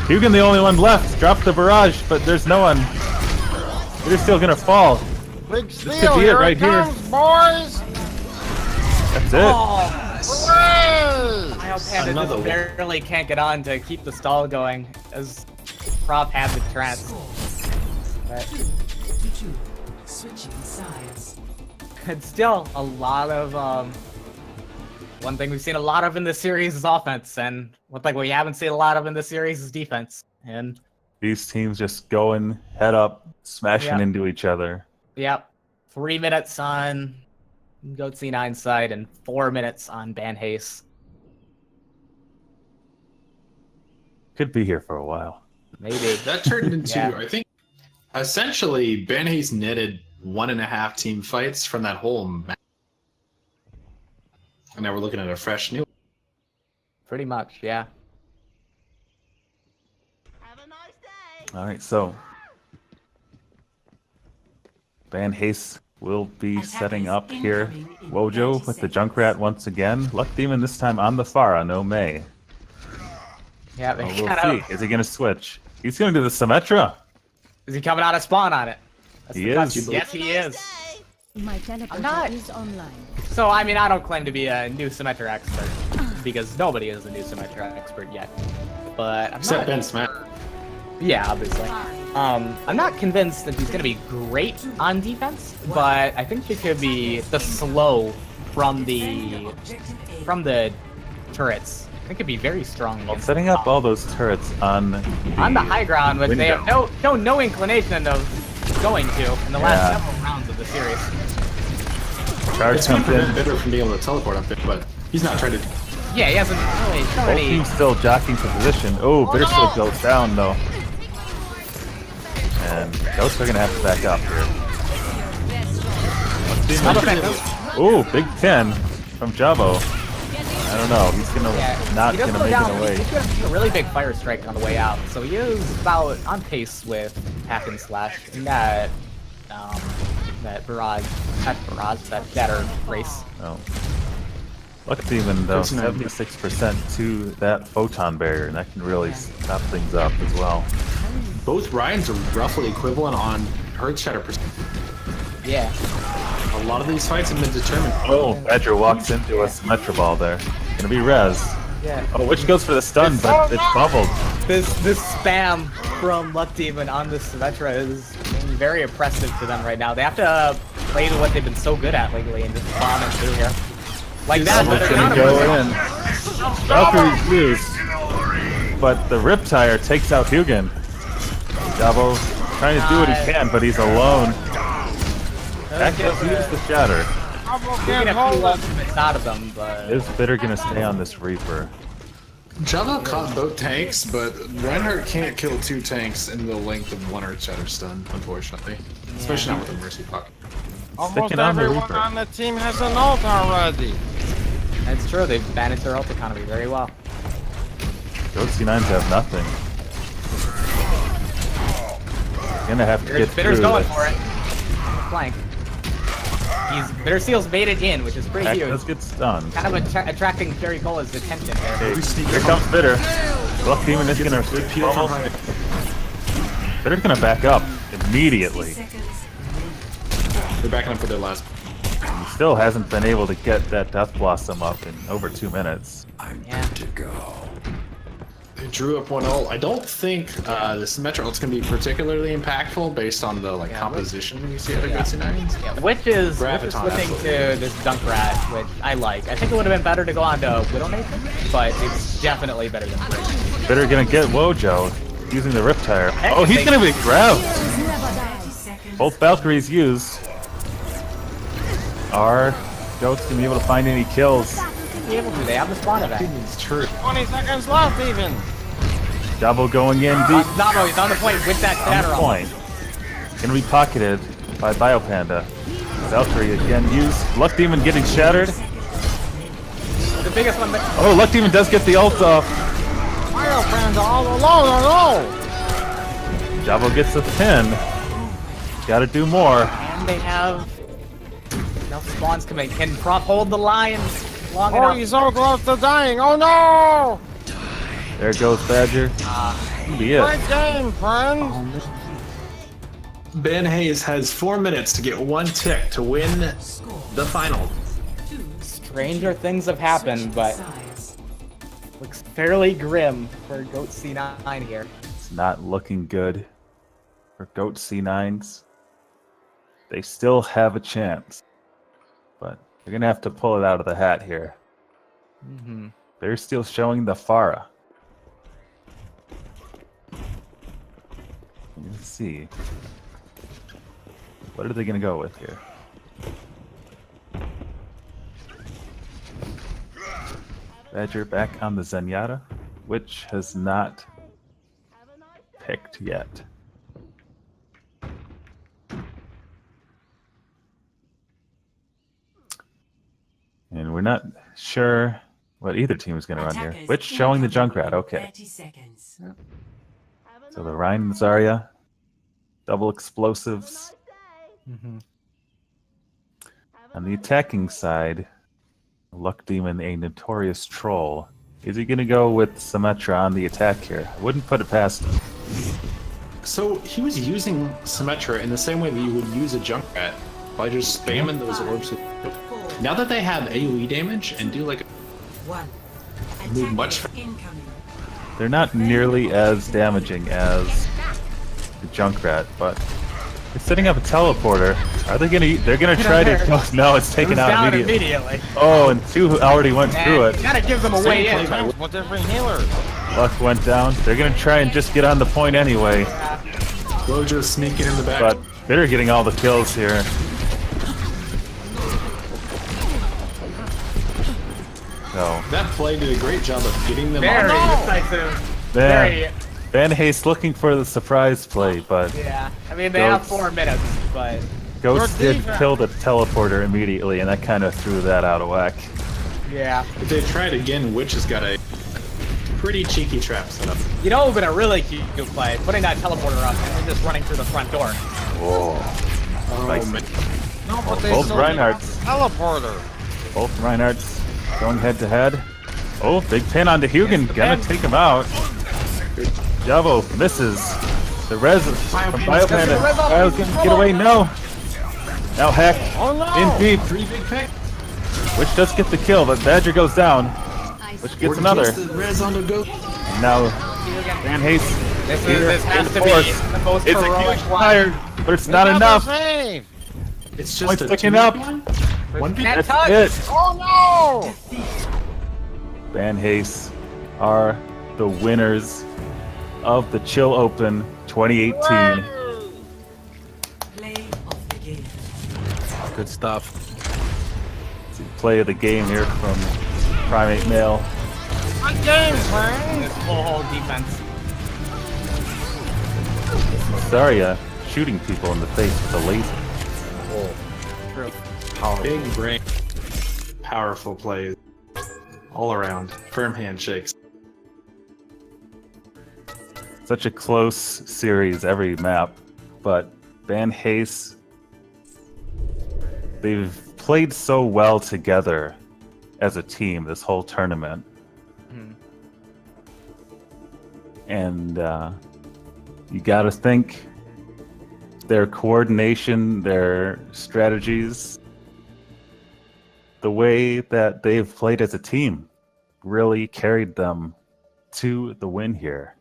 Hugin the only one left. Dropped the barrage, but there's no one. Bittersteel going to fall. Big steal, could be it here right it here. comes, boys! That's it. Hooray! Biopanda Another just one. barely can't get on to keep the stall going as Prop had the trance. But Switching sides. it's still a lot of one thing we've seen a lot of in this series is offense, and one thing we haven't seen a lot of in this series is defense. And These teams just going head up, smashing Yeah. into each other. yep, 3 minutes on Goat C9 side and 4 minutes on Van Hayes. Could be here for a while. Maybe. That turned into, Yeah. I think, essentially, Ben Hayes netted 1.5 team fights from that whole match. And now we're looking at a fresh new. Pretty much, yeah. All right, so Van Hayes will be setting up here. Wojo with the Junkrat once again. Luck Demon this time on the Pharah, no May. Yeah, Well, they we'll kinda- see. Is he going to switch? He's going to do the Symmetra. Is he coming out of spawn on it? That's He the is. question. Yes, he is. My teleporter not- is online. So, I mean, I don't claim to be a new Symmetra expert, because nobody is a new Symmetra expert yet. But I'm Except not, Ben Smash. yeah, obviously. I'm not convinced that he's going to be great on defense, but I think he could be the slow from the turrets. I think it'd be very strong. Well, against setting up all those turrets on the high ground, which they have window. no inclination of going to in the last Yeah. several rounds of the series. Charge It's going comes to prevent in. Bitter from being able to teleport up there, but He's not trying to. Yeah, he hasn't really shown Both any. teams still jockeying for position. Oh, Bitter still goes down though. And Ghosts are gonna have to back up here. Ooh, big 10 from Javo. I don't know. He's gonna not he does gonna go make down. it away. He's got a really big fire strike on the way out, so he is about on pace with hack and slash in that barrage, that shatter race. Oh. Luck Demon though, 76% to that photon barrier, and that can really stop things up as well. Both Ryans are roughly equivalent on Earth Shatter percent. Yeah. A lot of these fights have been determined. Oh, Badger walks into a Symmetra ball there. Gonna be res. Yeah. Oh, Witch goes for the stun, but it's bubbled. This spam from Luck Demon on this Symmetra is very oppressive to them right now. They have to play to what they've been so good at lately and just bomb it through here. Like that, but Almost they're gonna not go in. Valkyrie's used, but the Riptire takes out Hugin. Javo trying to do what he can, but he's alone. That does use the shatter. He can have two ultimates out of them, but Is Bitter gonna stay on this Reaper? Java caught both tanks, but Reinhardt can't kill 2 tanks in the length of 1 Earth Shatter stun, unfortunately. Especially not with a Mercy Puck. Almost Sticking on the everyone Reaper. on the team has an ult already. that's true. They've managed their ult economy very well. Those C9s have nothing. Gonna have to get Bitter's through going this. for it. Flank. Bitter Seal's made it in, which is pretty Heck huge. does get stunned. Kind of attracting Jerry Cola's attention there. Okay, here comes Bitter. Luck Demon is gonna almost. Bitter's gonna back up immediately. They're backing up for their last. He still hasn't been able to get that Death Blossom up in over 2 minutes. Yeah. They drew up 1 ult. I don't think the Symmetra ult's going to be particularly impactful based on the composition you see out of C9s. Yeah, which is Graviton, switching absolutely. to this Dunkrat, which I like. I think it would have been better to go on to Widow Nathan, but it's definitely better than Bridge. Bitter gonna get Wojo using the Riptire. Oh, he's gonna be grabbed. Both Valkyries used. Are Goats gonna be able to find any kills? Be able to. They have the spawn event. It's true. 20 seconds left even. Jabo going in deep. Namo, he's on the point with that On shatter the point. Gonna be pocketed by Biopanda. Valkyrie again used. Luck Demon getting shattered. The biggest one. Oh, Luck Demon does get the ult off. Biopanda all alone. Jabo gets a pin. Gotta do more. And they have enough spawns coming. Can Prop hold the line long Oh, enough? he's so close to dying. Oh no! There goes Badger. Be it. Great game, friend. Ben Hayes has 4 minutes to get 1 tick to win the final. Stranger things have happened, but looks fairly grim for Goat C9 here. It's not looking good for Goat C9s. They still have a chance, but they're gonna have to pull it out of the hat here. They're still showing the Pharah. Let's see. What are they gonna go with here? Badger back on the Zenyatta, which has not picked yet. And we're not sure what either team is going to run here. Which showing the Junkrat, okay. 30 seconds. So the Ryan and Zarya, double explosives. On the attacking side, Luck Demon, a notorious troll. Is he going to go with Symmetra on the attack here? I wouldn't put it past him. So he was using Symmetra in the same way that you would use a Junkrat by just spamming those orbs. Now that they have AoE damage and do like move much faster. They're not nearly as damaging as the Junkrat, but they're setting up a teleporter. Are they gonna? They're gonna try to. Oh, no, it's taken out Down immediately. Oh, and 2 already went through it. Gotta give them a way in. But different healers. Luck went down. They're gonna try and just get on the point anyway. Wojo's sneaking in the back. But they're getting all the kills here. So That play did a great job of getting them Very on. decisive. Van, Very. Van Haste looking for the surprise play, but Yeah. I mean, they have Goats. 4 minutes, but Ghost Good did defense. kill the teleporter immediately, and that kind of threw that out of whack. yeah. If they try it again, Witch has got a pretty cheeky trap set up. You know, it would have been a really cute play, putting that teleporter up and then just running through the front door. Whoa. Nice. man. No, but they Both still need a Reinhardts. teleporter. Both Reinhardts going head to head. Oh, big pin onto Hugin. the Gonna pin. take him out. Javo misses. The res from Bioplanet. Bio's gonna get away. No. Now Heck Oh no! in deep. 3 big pick. Which does get the kill, but Badger goes down. Which gets another. Gets the res onto Goat. Now Van Haste. This has to be Force. the most It's a heroic huge one. fire, but it's not Double enough. save. It's Only just a sticking 2 up. one? One pick. Can't That's touch. it. Oh Van Haste are the winners of the Chill Open 2018. Play of the game. Good stuff. Play of the game here from Primate Male. no! My game, man. This whole defense. Zarya shooting people in the face with a laser. Big brain. Powerful plays. All around. Firm handshakes. Such a close series every map, but Van Haste, they've played so well together as a team this whole tournament. And you gotta think their coordination, their strategies, the way that they've played as a team really carried them to the win here.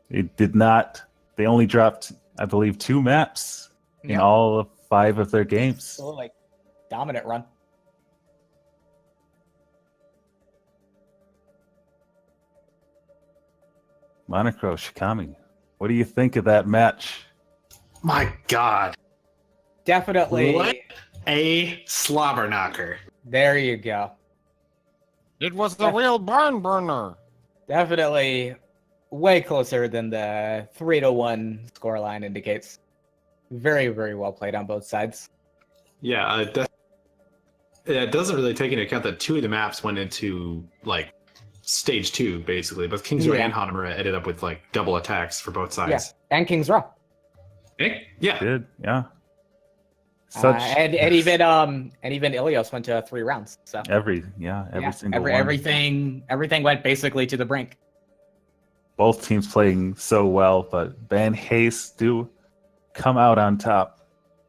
It did not, they only dropped, I believe, 2 maps in Yeah. all of 5 of their games. So, like, dominant run. Monocro, Shikami, what do you think of that match? My God. Definitely. What a slobber knocker. There you go. It was the real barn burner. Definitely way closer than the 3-1 scoreline indicates. Very, very well played on both sides. Yeah, it doesn't really take into account that 2 of the maps went into, like, stage 2, basically. But Kingsroy Yeah. and Hanamura ended up with, like, double attacks for both Yeah. sides. And King's Row. Yeah. Did, yeah. Such And even Ilios went to 3 rounds. So every yeah, single one. everything went basically to the brink. Both teams playing so well, but Van Haste do come out on top.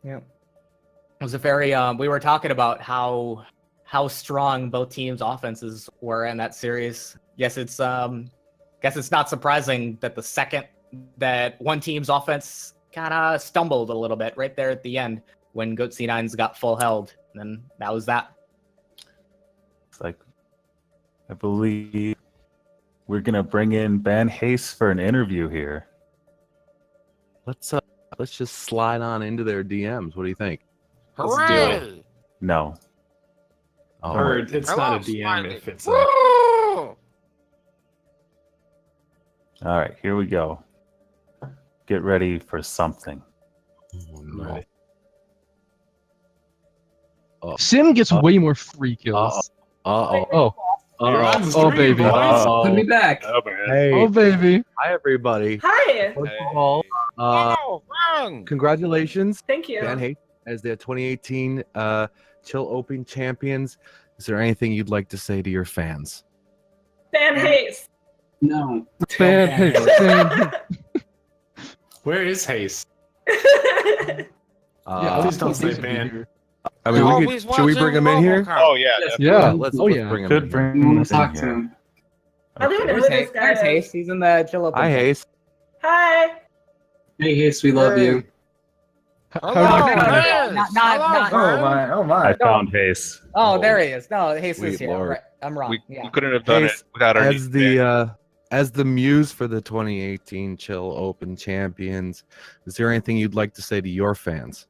Yeah. It was a very we were talking about how strong both teams' offenses were in that series. Guess it's not surprising that the second that one team's offense kind of stumbled a little bit right there at the end when Goat C9s got full held. And then that was that. It's like, I believe we're gonna bring in Van Haste for an interview here. Let's just slide on into their DMs. What do you think? Let's do Hooray! No. Oh, Or it's I not a love DM Smiley. if it's Woo! all right, here we go. Get ready for something. No. Sim gets way more free kills. Uh-oh. Oh baby. Uh-oh. Put me back. Hey, Oh baby. hi everybody. Hi. First of all, Oh, run! congratulations, Thank you. Van Haste, as their 2018 Chill Open champions. Is there anything you'd like to say to your fans? Fan haste. No. Fan. Where is Haste? Uh, Please don't say ban. I mean, Always should we bring him in here? watching Yeah. Let's Oh yeah. bring him Could in. bring You wanna him talk in to here. him? I don't even know who this guy There's is. Haste. He's in the Chill Open. Hi, Haste. Hi. Hey Haste, we love you. Hello, Haste. Haste. Not- Hello, friend. I found Haste. Oh, there he is. No, Haste is Sweet here. Lord. Right. I'm wrong. We Yeah. couldn't have done Haste, it without our as the muse for the 2018 Chill Open champions, is there anything you'd like to say to your fans?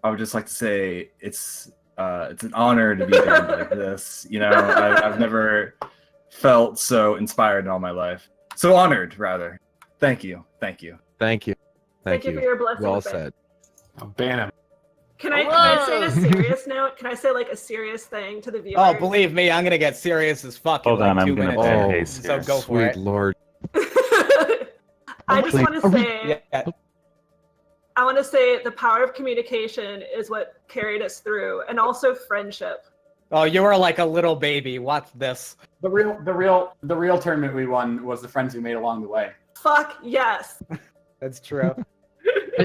I would just like to say it's It's an honor to be joined like this. You know, I've never felt so inspired in all my life. So honored, rather. Thank you. Thank you. Thank you for your blessing. Well Ben. said. I'll ban him. Can I say on a serious note? Can I say like a serious thing to the viewers? Oh, believe me, I'm gonna get serious as fuck Hold in like on, I'm 2 gonna minutes. ban Oh, Hayes So here. go for Sweet it. Lord. I just want to say, Yeah. I want to say the power of communication is what carried us through, and also friendship. Oh, you were like a little baby. Watch this. The real tournament we won was the friends we made along the way. Fuck yes. That's true.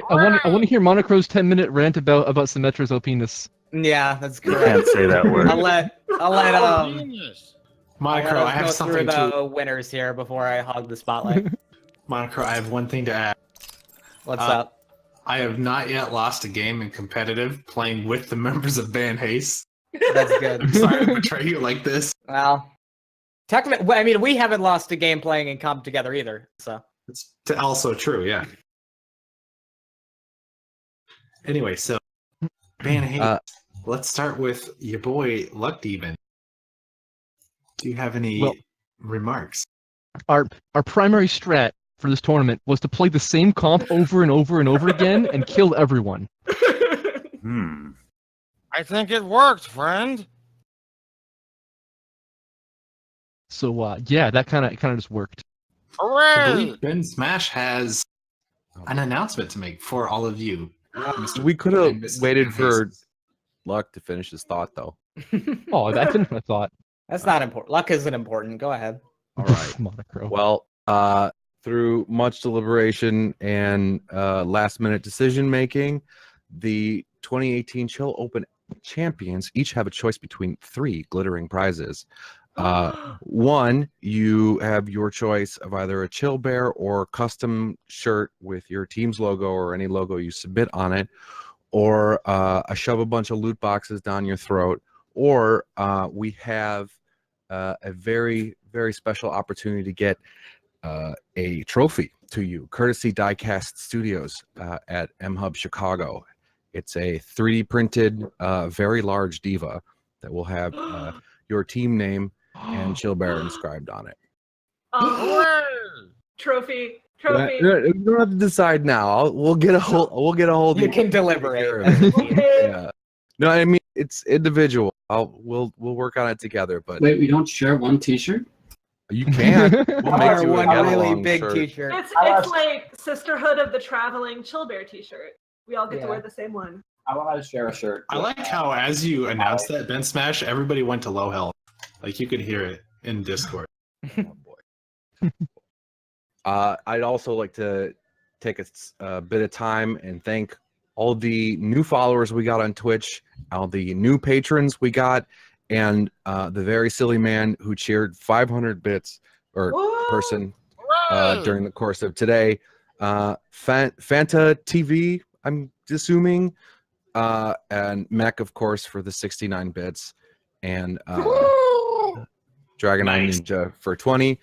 I want to hear Monocro's 10-minute rant about Symmetra's penis. Yeah, that's You correct. can't say that word. I'll let Monocro, I have go something through the to. winners here before I hog the spotlight. Monocro, I have one thing to add. What's up? I have not yet lost a game in competitive playing with the members of Van Haste. That's good. I'm sorry to betray you like this. Well, technically, I mean, we haven't lost a game playing in comp together either. So It's also true, yeah. Anyway, so Van Haste, let's start with your boy Luck Demon. Do you have any remarks? Our primary strat for this tournament was to play the same comp over and over and over again and kill everyone. I think it worked, friend. So yeah, that kind of just worked. I Hooray! believe Ben Smash has an announcement to make for all of you. We could have and Mrs. waited Van for Haste. Luck to finish his thought, though. Oh, I finished my thought. that's not important. Luck isn't important. Go ahead. All right. Monocro. Well, through much deliberation and last-minute decision-making, the 2018 Chill Open champions each have a choice between 3 glittering prizes. One, you have your choice of either a Chill Bear or custom shirt with your team's logo or any logo you submit on it, or a shove a bunch of loot boxes down your throat, or we have a very, very special opportunity to get a trophy to you, courtesy Diecast Studios at M Hub Chicago. It's a 3D printed, very large diva that will have your team name and Chill Bear inscribed on it. Trophy. You don't have to decide now. We'll get a hold. You can deliberate. Yeah. No, I mean it's individual. We'll work on it together. But Wait, we don't share one T-shirt? you can. We'll make you a one really get-along big shirt. T-shirt. It's like Sisterhood of the Traveling Chill Bear t-shirt. We all get to wear the same one. I want to share a shirt. I like how as you announced that Ben Smash, everybody went to low health. Like you could hear it in Discord. Oh boy. I'd also like to take a bit of time and thank all the new followers we got on Twitch, all the new patrons we got, and the very silly man who cheered 500 bits or person during the course of today. Fanta TV, I'm assuming, and Mech, of course, for the 69 bits, and Dragon Eye Ninja for 20,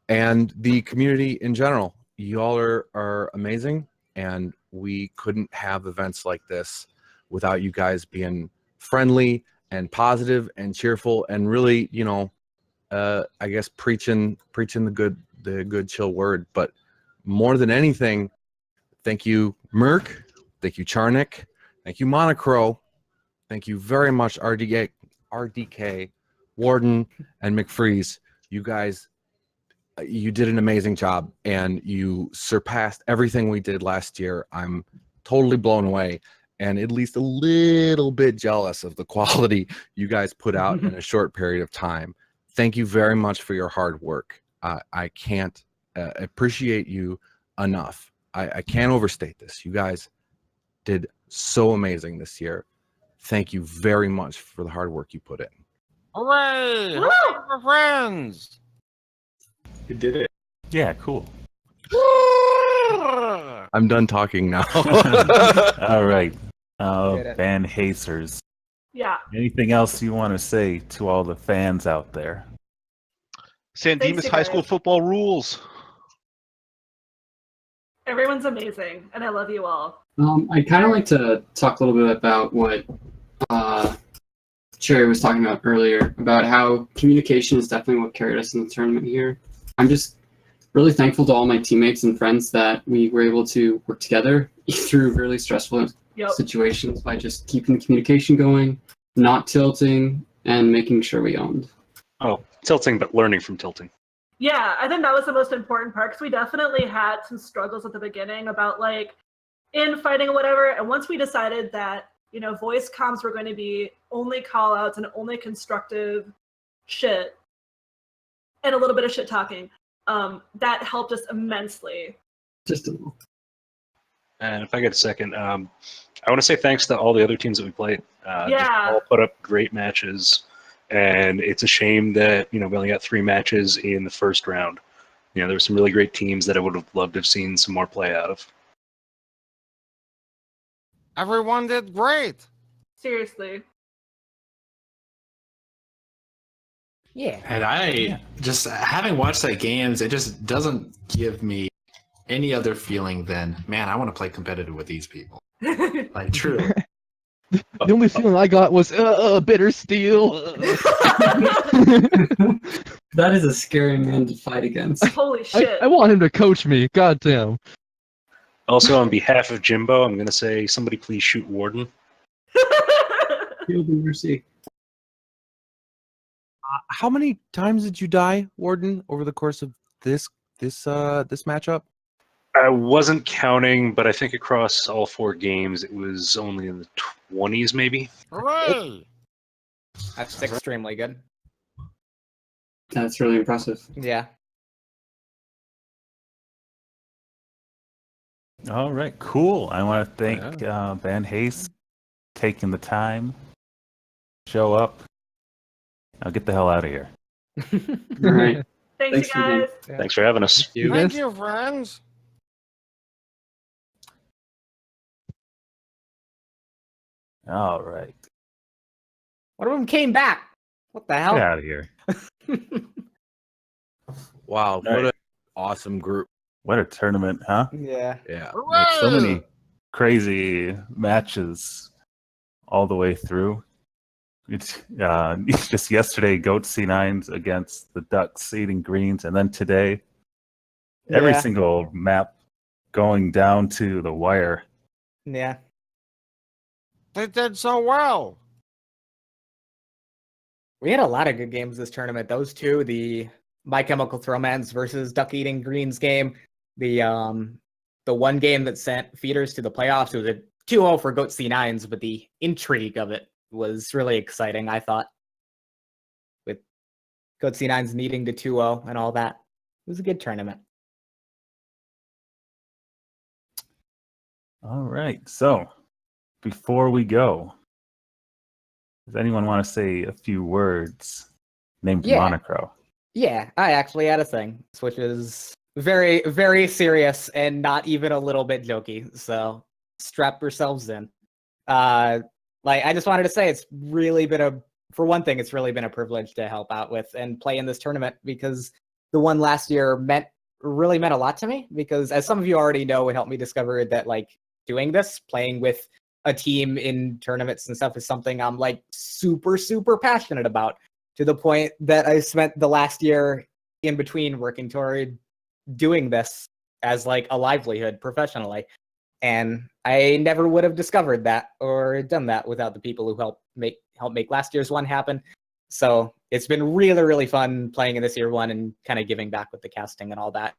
and the community in general. You all are amazing, and we couldn't have events like this without you guys being friendly and positive and cheerful and really, I guess preaching the good chill word. But more than anything, thank you, Merc. Thank you, Charnik. Thank you, Monocro. Thank you very much, RDK, Warden, and McFreeze. You guys, you did an amazing job, and you surpassed everything we did last year. I'm totally blown away and at least a little bit jealous of the quality you guys put out in a short period of time. Thank you very much for your hard work. I can't appreciate you enough. I can't overstate this. You guys did so amazing this year. Thank you very much for the hard work you put in. Hooray! Hooray for friends! You did it. Yeah, cool. I'm done talking now. All right. Van Hasters. Yeah. Anything else you want to say to all the fans out there? San Thanks, Dimas you High guys. School football rules. Everyone's amazing, and I love you all. I'd kind of like to talk a little bit about what Cherry was talking about earlier, about how communication is definitely what carried us in the tournament here. I'm just really thankful to all my teammates and friends that we were able to work together through really stressful situations by just keeping the communication going, not tilting, and making sure we owned. Oh, tilting, but learning from tilting. Yeah, I think that was the most important part because we definitely had some struggles at the beginning about like infighting or whatever. And once we decided that, you know, voice comms were going to be only call outs and only constructive shit and a little bit of shit talking, that helped us immensely. Just a little. And if I get a second, I want to say thanks to all the other teams that we played. Yeah. All put up great matches. And it's a shame that, you know, we only got 3 matches in the first round. You know, there were some really great teams that I would have loved to have seen some more play out of. Everyone did great. Seriously. Yeah. And just having watched that games, it just doesn't give me any other feeling than, man, I want to play competitive with these people. Like, truly. The only feeling I got was bitter steel. That is a scary man to fight against. Holy shit. I want him to coach me. God damn. Also, on behalf of Jimbo, I'm going to say somebody please shoot Warden. Field of mercy. How many times did you die, Warden, over the course of this matchup? I wasn't counting, but I think across all 4 games, it was only in the 20s, maybe. Hooray! That's extremely good. That's really impressive. Yeah. All right, cool. I want to thank Van Hayes taking the time, show up. I'll get the hell out of here. All right. Thanks, you guys. Thanks for having us. Thank you, friends. All right. One of them came back. What the hell? Get out of here. Wow, what an awesome group. What a tournament, huh? Yeah. Yeah. Like so many crazy matches all the way through. It's just yesterday, Goat C9s against the Ducks eating greens, and then today, every single map going down to the wire. Yeah. They did so well. We had a lot of good games this tournament. Those two, the My Chemical Romance versus Duck Eating Greens game, the one game that sent feeders to the playoffs. It was a 2-0 for Goat C9s, but the intrigue of it was really exciting, I thought. With Goat C9s needing to 2-0 and all that. It was a good tournament. All right, so before we go, does anyone want to say a few words named Monocro? Yeah, I actually had a thing, which is very, very serious and not even a little bit jokey. So strap yourselves in. I just wanted to say it's really been for one thing, it's really been a privilege to help out with and play in this tournament, because the one last year really meant a lot to me, because as some of you already know, it helped me discover that doing this, playing with a team in tournaments and stuff, is something I'm super, super passionate about, to the point that I spent the last year in between working toward doing this as a livelihood professionally. And I never would have discovered that or done that without the people who helped make last year's one happen. So it's been really, really fun playing in this year one and kind of giving back with the casting and all that.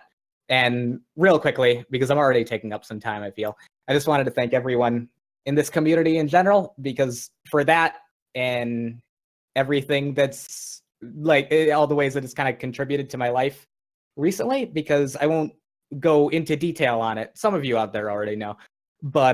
And real quickly, because I'm already taking up some time, I feel, I just wanted to thank everyone in this community in general, because for that and everything that's all the ways that it's kind of contributed to my life recently, because I won't go into detail on it. Some of you out there already know. But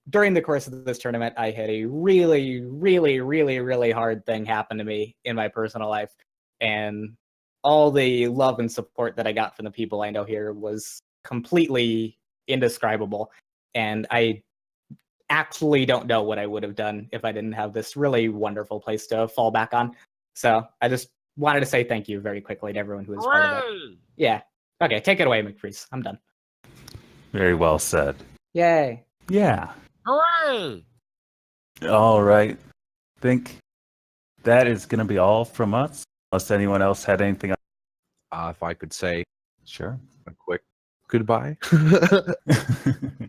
during the course of this tournament, I had a really, really, really, really hard thing happen to me in my personal life. And all the love and support that I got from the people I know here was completely indescribable. And I actually don't know what I would have done if I didn't have this really wonderful place to fall back on. So I just wanted to say thank you very quickly to everyone who was part of it. Yeah. Okay, take it away, McFreeze. I'm done. Very well said. Yay. Yeah. Hooray! All right. Think that is going to be all from us. Unless anyone else had anything. If I could say, sure, a quick goodbye. That's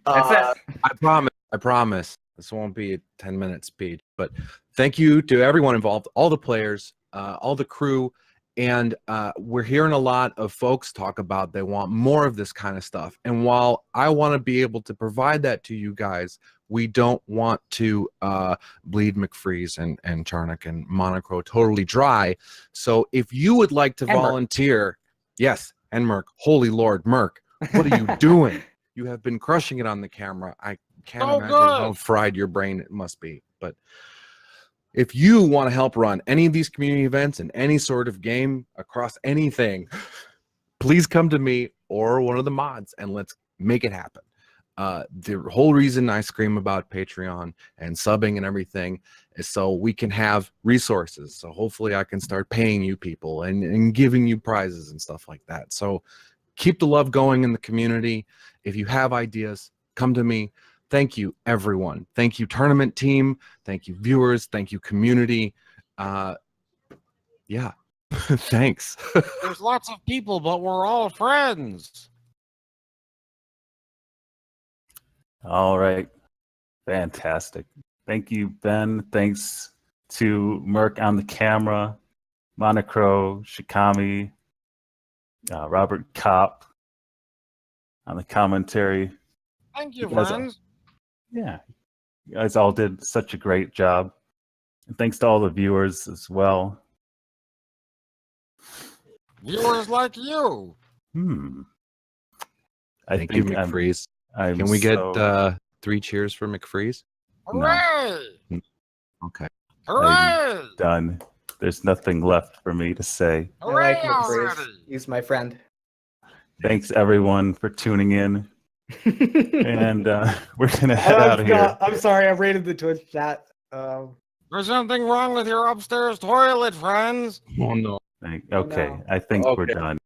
it. I promise. This won't be a 10-minute speech, but thank you to everyone involved, all the players, all the crew, and we're hearing a lot of folks talk about they want more of this kind of stuff. And while I want to be able to provide that to you guys, we don't want to bleed McFreeze and Charnock and Monocro totally dry. So if you would like to volunteer, yes, and Merc, holy Lord, Merc, what are you doing? You have been crushing it on the camera. I can't imagine how fried your brain it must be. But if you want to help run any of these community events and any sort of game across anything, please come to me or one of the mods and let's make it happen. The whole reason I scream about Patreon and subbing and everything is so we can have resources. So hopefully I can start paying you people and giving you prizes and stuff like that. So keep the love going in the community. If you have ideas, come to me. Thank you, everyone. Thank you, tournament team. Thank you, viewers. Thank you, community. Yeah, thanks. There's lots of people, but we're all friends. All right. Fantastic. Thank you, Ben. Thanks to Merc on the camera, Monocro, Shikami, Robert Kopp on the commentary. Thank you, guys friends. Yeah. You guys all did such a great job. And thanks to all the viewers as well. Viewers like you. Thank you, McFreeze. Can we get 3 cheers for McFreeze? Hooray! Okay. Hooray! I'm done. There's nothing left for me to say. I like McFreeze. He's my friend. Thanks everyone for tuning in. And we're gonna head out of here. I'm sorry, I raided the Twitch chat. There's something wrong with your upstairs toilet, friends. Oh no. Okay, I think we're done.